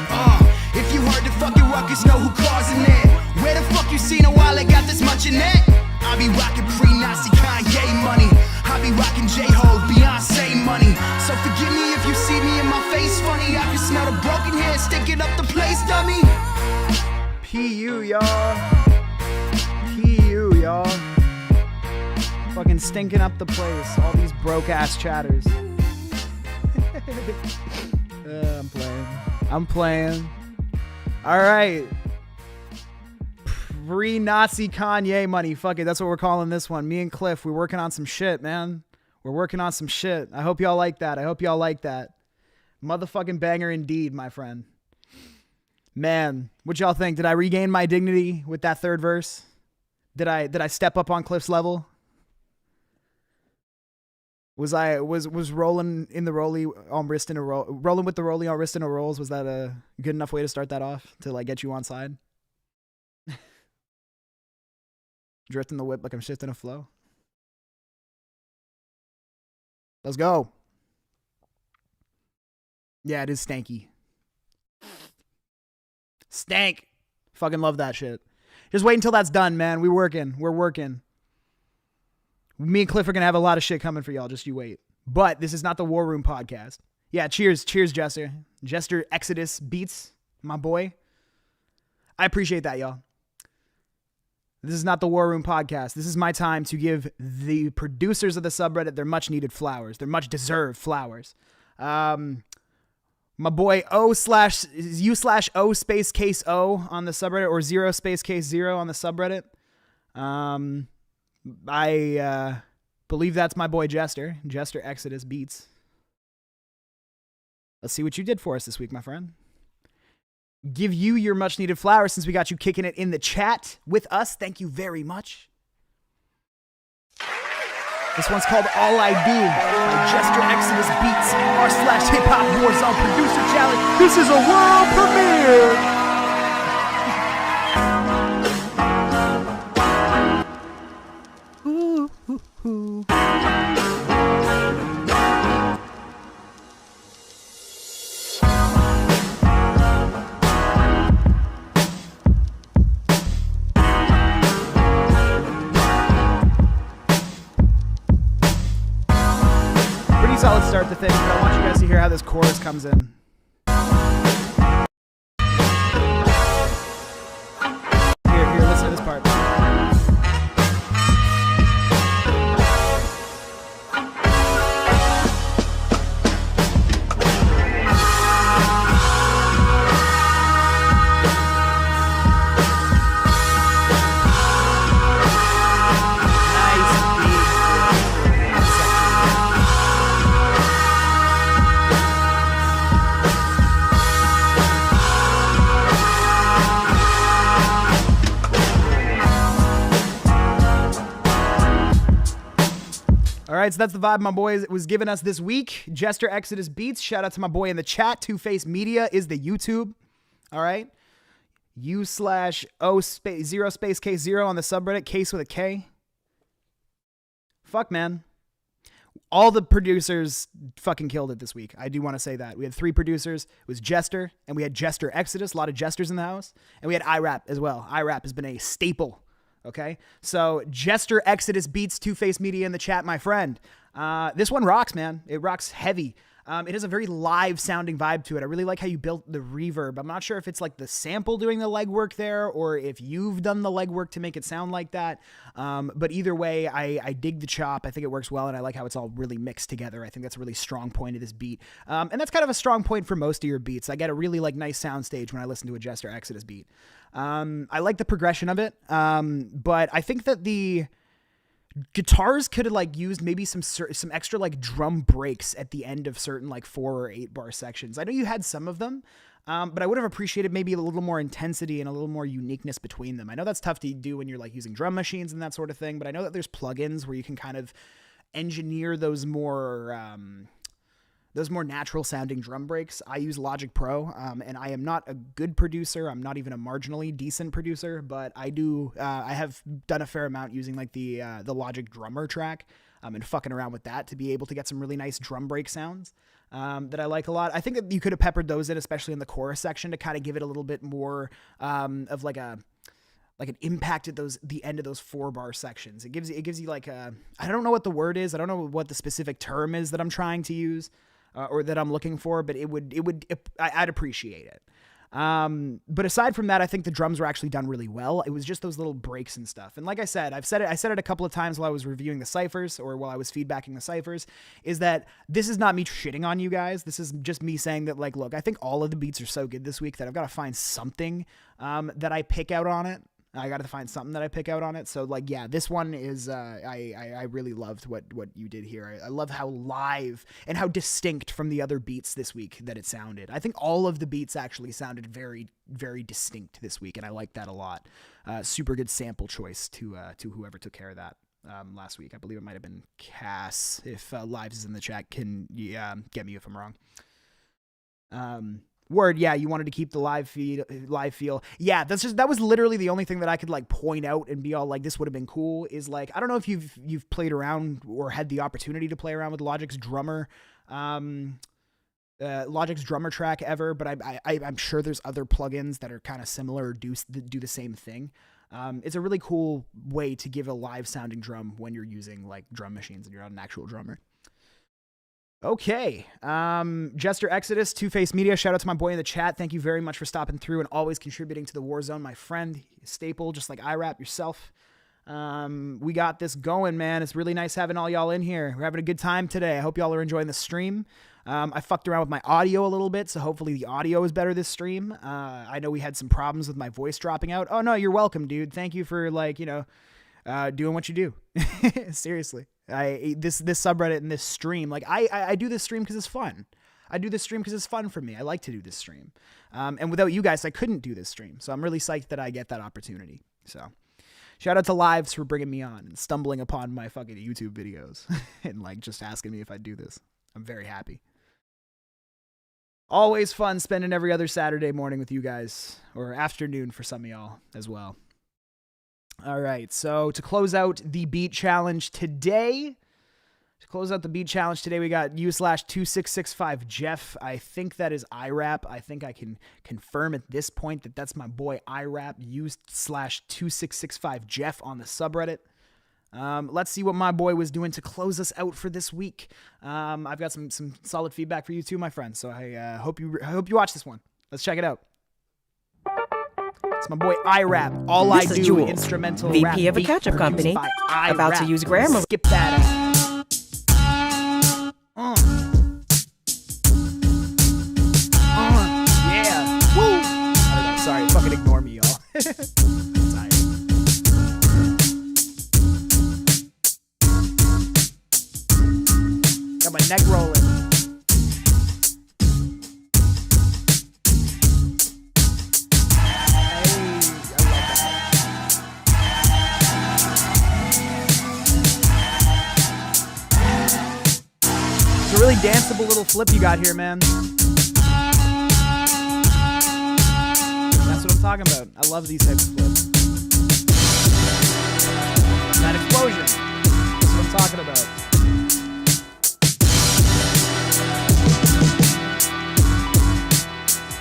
If you heard the fucking ruckus, know who causing it. Where the fuck you seen a while I got this much in it? I be rocking pre-Nazi Kanye money. I be rocking J-Ho, Beyonce money. So forgive me if you see me in my face funny. I can smell the broken hair sticking up the place, dummy. PU, y'all. PU, y'all. Fucking stinking up the place. All these broke-ass chatters. I'm playing. All right. Pre-Nazi Kanye money. Fuck it. That's what we're calling this one. Me and Cliff, we're working on some shit, man. We're working on some shit. I hope y'all like that. Motherfucking banger indeed, my friend. Man, what y'all think? Did I regain my dignity with that third verse? Did I step up on Cliff's level? Was rolling in the rollie on wrist in a roll, rolling with the rollie on wrist in a rolls? Was that a good enough way to start that off to like get you on side? Drifting the whip like I'm shifting a flow. Let's go. Yeah, it is stanky. Stank. Fucking love that shit. Just wait until that's done, man. We're working. Me and Cliff are going to have a lot of shit coming for y'all. Just you wait. But this is not the War Room podcast. Yeah, cheers. Cheers, Jester. Jester Exodus Beats, my boy. I appreciate that, y'all. This is not the War Room podcast. This is my time to give the producers of the subreddit their much needed flowers. Their much deserved flowers. My boy U/O space case O on the subreddit, or 0 space case 0 on the subreddit. I believe that's my boy Jester Exodus Beats. Let's see what you did for us this week, my friend. Give you your much needed flowers since we got you kicking it in the chat with us. Thank you very much. This one's called All I Do by Jester Exodus Beats r/HipHopWarzone producer challenge. This is a world premiere. Solid start to things, but I want you guys to hear how this chorus comes in. Here, listen to this part. All right, so that's the vibe my boy was giving us this week. Jester Exodus Beats. Shout out to my boy in the chat. Two-Face Media is the YouTube. All right. U/O space 0 space case 0 on the subreddit. Case with a K. Fuck, man. All the producers fucking killed it this week. I do want to say that. We had 3 producers. It was Jester, and we had Jester Exodus. A lot of Jesters in the house. And we had IRAP as well. IRAP has been a staple. Okay, so Jester Exodus Beats, Two-Face Media in the chat, my friend. This one rocks, man. It rocks heavy. It has a very live sounding vibe to it. I really like how you built the reverb. I'm not sure if it's like the sample doing the legwork there or if you've done the legwork to make it sound like that. But either way, I dig the chop. I think it works well, and I like how it's all really mixed together. I think that's a really strong point of this beat. And that's kind of a strong point for most of your beats. I get a really like nice soundstage when I listen to a Jester Exodus beat. I like the progression of it. But I think that the guitars could have like used maybe some extra like drum breaks at the end of certain like 4 or 8 bar sections. I know you had some of them, but I would have appreciated maybe a little more intensity and a little more uniqueness between them. I know that's tough to do when you're like using drum machines and that sort of thing, but I know that there's plugins where you can kind of engineer those more natural sounding drum breaks. I use Logic Pro, and I am not a good producer. I'm not even a marginally decent producer, but I have done a fair amount using like the Logic drummer track, and fucking around with that to be able to get some really nice drum break sounds, that I like a lot. I think that you could have peppered those in, especially in the chorus section, to kind of give it a little bit more, of like an impact at the end of those 4 bar sections. It gives you like I don't know what the word is. I don't know what the specific term is that I'm trying to use. Or that I'm looking for, but I'd appreciate it. But aside from that, I think the drums were actually done really well. It was just those little breaks and stuff. And like I said, I said it a couple of times while I was reviewing the ciphers or while I was feedbacking the ciphers, is that this is not me shitting on you guys. This is just me saying that, like, look, I think all of the beats are so good this week that I've got to find something that I pick out on it. I got to find something that I pick out on it. So like, yeah, this one is, I really loved what you did here. I love how live and how distinct from the other beats this week that it sounded. I think all of the beats actually sounded very, very distinct this week. And I like that a lot. Super good sample choice to whoever took care of that last week. I believe it might've been Cass. If Lives is in the chat, can get me if I'm wrong. Word, yeah, you wanted to keep the live feel. Yeah, that was literally the only thing that I could like point out and be all like, this would have been cool, is like, I don't know if you've played around or had the opportunity to play around with Logic's drummer track ever, but I'm sure there's other plugins that are kind of similar or do the same thing. It's a really cool way to give a live sounding drum when you're using like drum machines and you're not an actual drummer. Okay. Jester Exodus, Two-Face Media. Shout out to my boy in the chat. Thank you very much for stopping through and always contributing to the Warzone, my friend. Staple, just like IRAP yourself. We got this going, man. It's really nice having all y'all in here. We're having a good time today. I hope y'all are enjoying the stream. I fucked around with my audio a little bit, so hopefully the audio is better this stream. I know we had some problems with my voice dropping out. Oh, no, you're welcome, dude. Thank you for, like, doing what you do. Seriously. This subreddit and this stream, like I do this stream because it's fun. I do this stream because it's fun for me. I like to do this stream. And without you guys, I couldn't do this stream. So I'm really psyched that I get that opportunity. So shout out to Lives for bringing me on and stumbling upon my fucking YouTube videos and like just asking me if I'd do this. I'm very happy. Always fun spending every other Saturday morning with you guys, or afternoon for some of y'all as well. All right, so to close out the beat challenge today, we got U/2665 Jeff. I think that is IRAP. I think I can confirm at this point that that's my boy IRAP, U/2665 Jeff on the subreddit. Let's see what my boy was doing to close us out for this week. I've got some solid feedback for you too, my friend. So I hope you watch this one. Let's check it out. It's my boy IRAP. All This I is do Jules, instrumental VP rap of a beat ketchup produced company, by about to IRAP. use grammar. Skip that out. Yeah. Woo. I don't know. Sorry. Fucking ignore me, y'all. Sorry. Got my neck rolling. It's a really danceable little flip you got here, man. That's what I'm talking about. I love these types of flips. That explosion. That's what I'm talking about.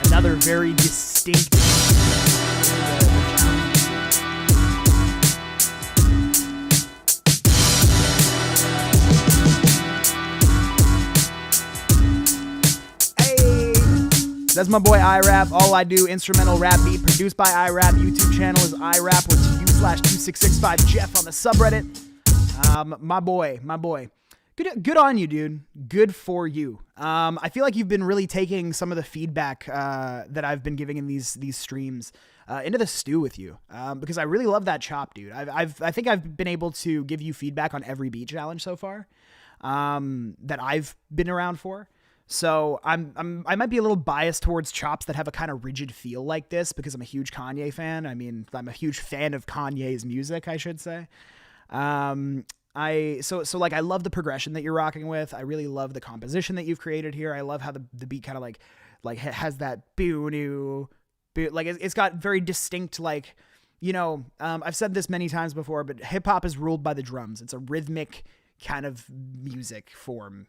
Another very distinct. Says my boy iRap. All I do, instrumental rap beat, produced by iRap. YouTube channel is iRap or TU/2665 Jeff on the subreddit. My boy. Good on you, dude. Good for you. I feel like you've been really taking some of the feedback that I've been giving in these streams into the stew with you, because I really love that chop, dude. I think I've been able to give you feedback on every beat challenge so far that I've been around for. So I might be a little biased towards chops that have a kind of rigid feel like this because I'm a huge Kanye fan. I mean, I'm a huge fan of Kanye's music, I should say. So like, I love the progression that you're rocking with. I really love the composition that you've created here. I love how the beat kind of like has that boo-noo, like it's got very distinct, like, you know, I've said this many times before, but hip hop is ruled by the drums. It's a rhythmic kind of music form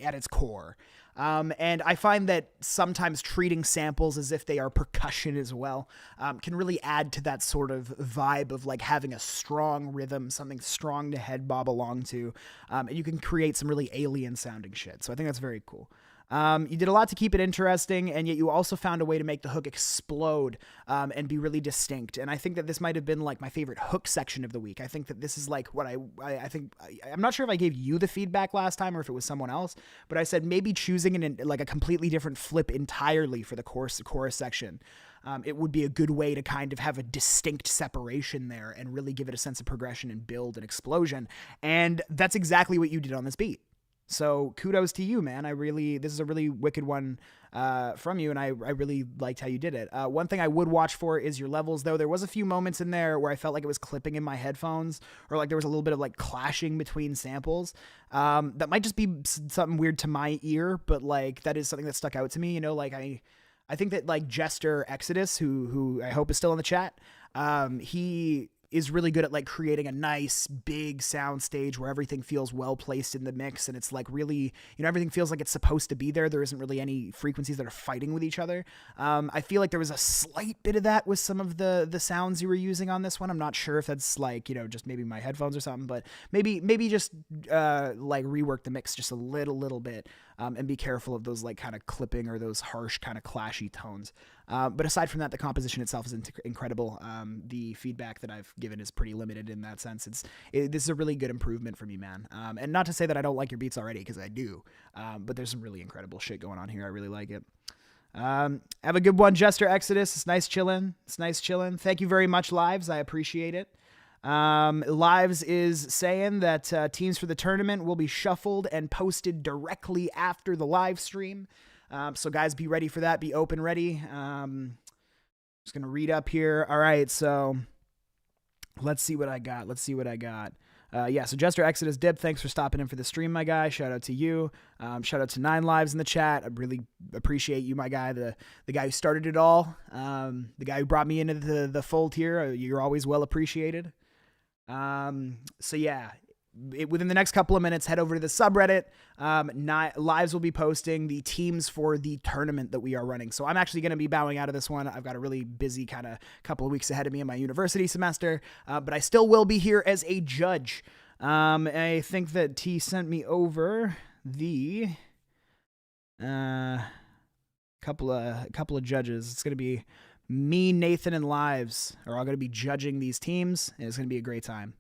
at its core. And I find that sometimes treating samples as if they are percussion as well can really add to that sort of vibe of like having a strong rhythm, something strong to head bob along to. And you can create some really alien sounding shit. So I think that's very cool. You did a lot to keep it interesting, and yet you also found a way to make the hook explode and be really distinct. And I think that this might have been like my favorite hook section of the week. I think that this is like what I think. I'm not sure if I gave you the feedback last time or if it was someone else, but I said maybe choosing like a completely different flip entirely for the chorus section. It would be a good way to kind of have a distinct separation there and really give it a sense of progression and build and explosion. And that's exactly what you did on this beat. So kudos to you, man. This is a really wicked one from you, and I really liked how you did it. One thing I would watch for is your levels, though. There was a few moments in there where I felt like it was clipping in my headphones, or like there was a little bit of like clashing between samples. That might just be something weird to my ear, but like that is something that stuck out to me. You know, like I think that like Jester Exodus, who I hope is still in the chat, he is really good at like creating a nice big sound stage where everything feels well placed in the mix, and it's like really, you know, everything feels like it's supposed to be there. There isn't really any frequencies that are fighting with each other. I feel like there was a slight bit of that with some of the sounds you were using on this one. I'm not sure if that's like, you know, just maybe my headphones or something, but maybe just like rework the mix just a little bit, and be careful of those like kind of clipping or those harsh kind of clashy tones. But aside from that, the composition itself is incredible. The feedback that I've given is pretty limited in that sense. This is a really good improvement for me, man. And not to say that I don't like your beats already, because I do. But there's some really incredible shit going on here. I really like it. Have a good one, Jester Exodus. It's nice chilling. Thank you very much, Lives. I appreciate it. Lives is saying that teams for the tournament will be shuffled and posted directly after the live stream. So guys, be ready for that. Be open ready. Just going to read up here. All right. So let's see what I got. So Jester Exodus Dip, thanks for stopping in for the stream, my guy. Shout out to you. Shout out to 9 Lives in the chat. I really appreciate you, my guy. The guy who started it all. The guy who brought me into the fold here. You're always well appreciated. So yeah, within the next couple of minutes, head over to the subreddit. Lives will be posting the teams for the tournament that we are running. So I'm actually going to be bowing out of this one. I've got a really busy kind of couple of weeks ahead of me in my university semester, but I still will be here as a judge. I think that T sent me over the couple of judges. It's going to be me, Nathan, and Lives are all going to be judging these teams, and it's going to be a great time.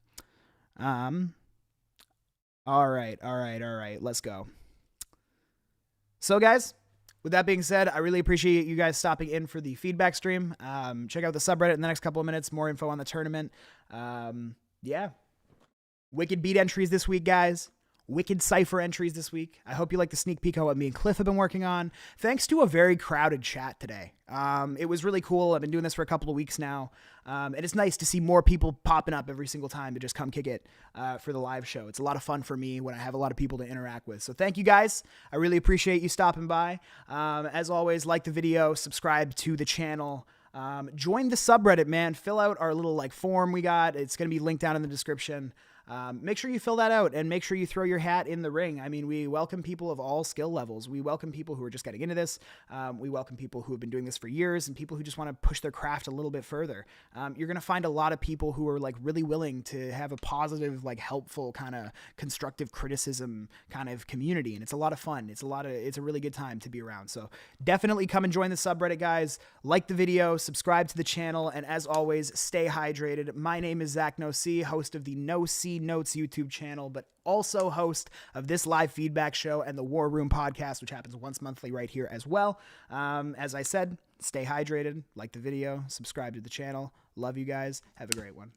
All right. Let's go. So guys, with that being said, I really appreciate you guys stopping in for the feedback stream. Check out the subreddit in the next couple of minutes. More info on the tournament. Yeah. Wicked beat entries this week, guys. Wicked CYPHER entries this week. I hope you like the sneak peek on what me and Cliff have been working on. Thanks to a very crowded chat today. It was really cool. I've been doing this for a couple of weeks now. And it's nice to see more people popping up every single time to just come kick it for the live show. It's a lot of fun for me when I have a lot of people to interact with. So thank you guys. I really appreciate you stopping by. As always, like the video, subscribe to the channel. Join the subreddit, man. Fill out our little like form we got. It's going to be linked down in the description. make sure you fill that out and make sure you throw your hat in the ring. I mean, we welcome people of all skill levels. We welcome people who are just getting into this. We welcome people who have been doing this for years and people who just want to push their craft a little bit further. You're going to find a lot of people who are like really willing to have a positive, like helpful kind of constructive criticism kind of community. And it's a lot of fun. It's a really good time to be around. So definitely come and join the subreddit, guys. Like the video, subscribe to the channel, and as always, stay hydrated. My name is ZakNoC, host of the No C Notes YouTube channel, but also host of this live feedback show and the War Room podcast, which happens once monthly right here as well. As I said, stay hydrated, like the video, subscribe to the channel. Love you guys. Have a great one.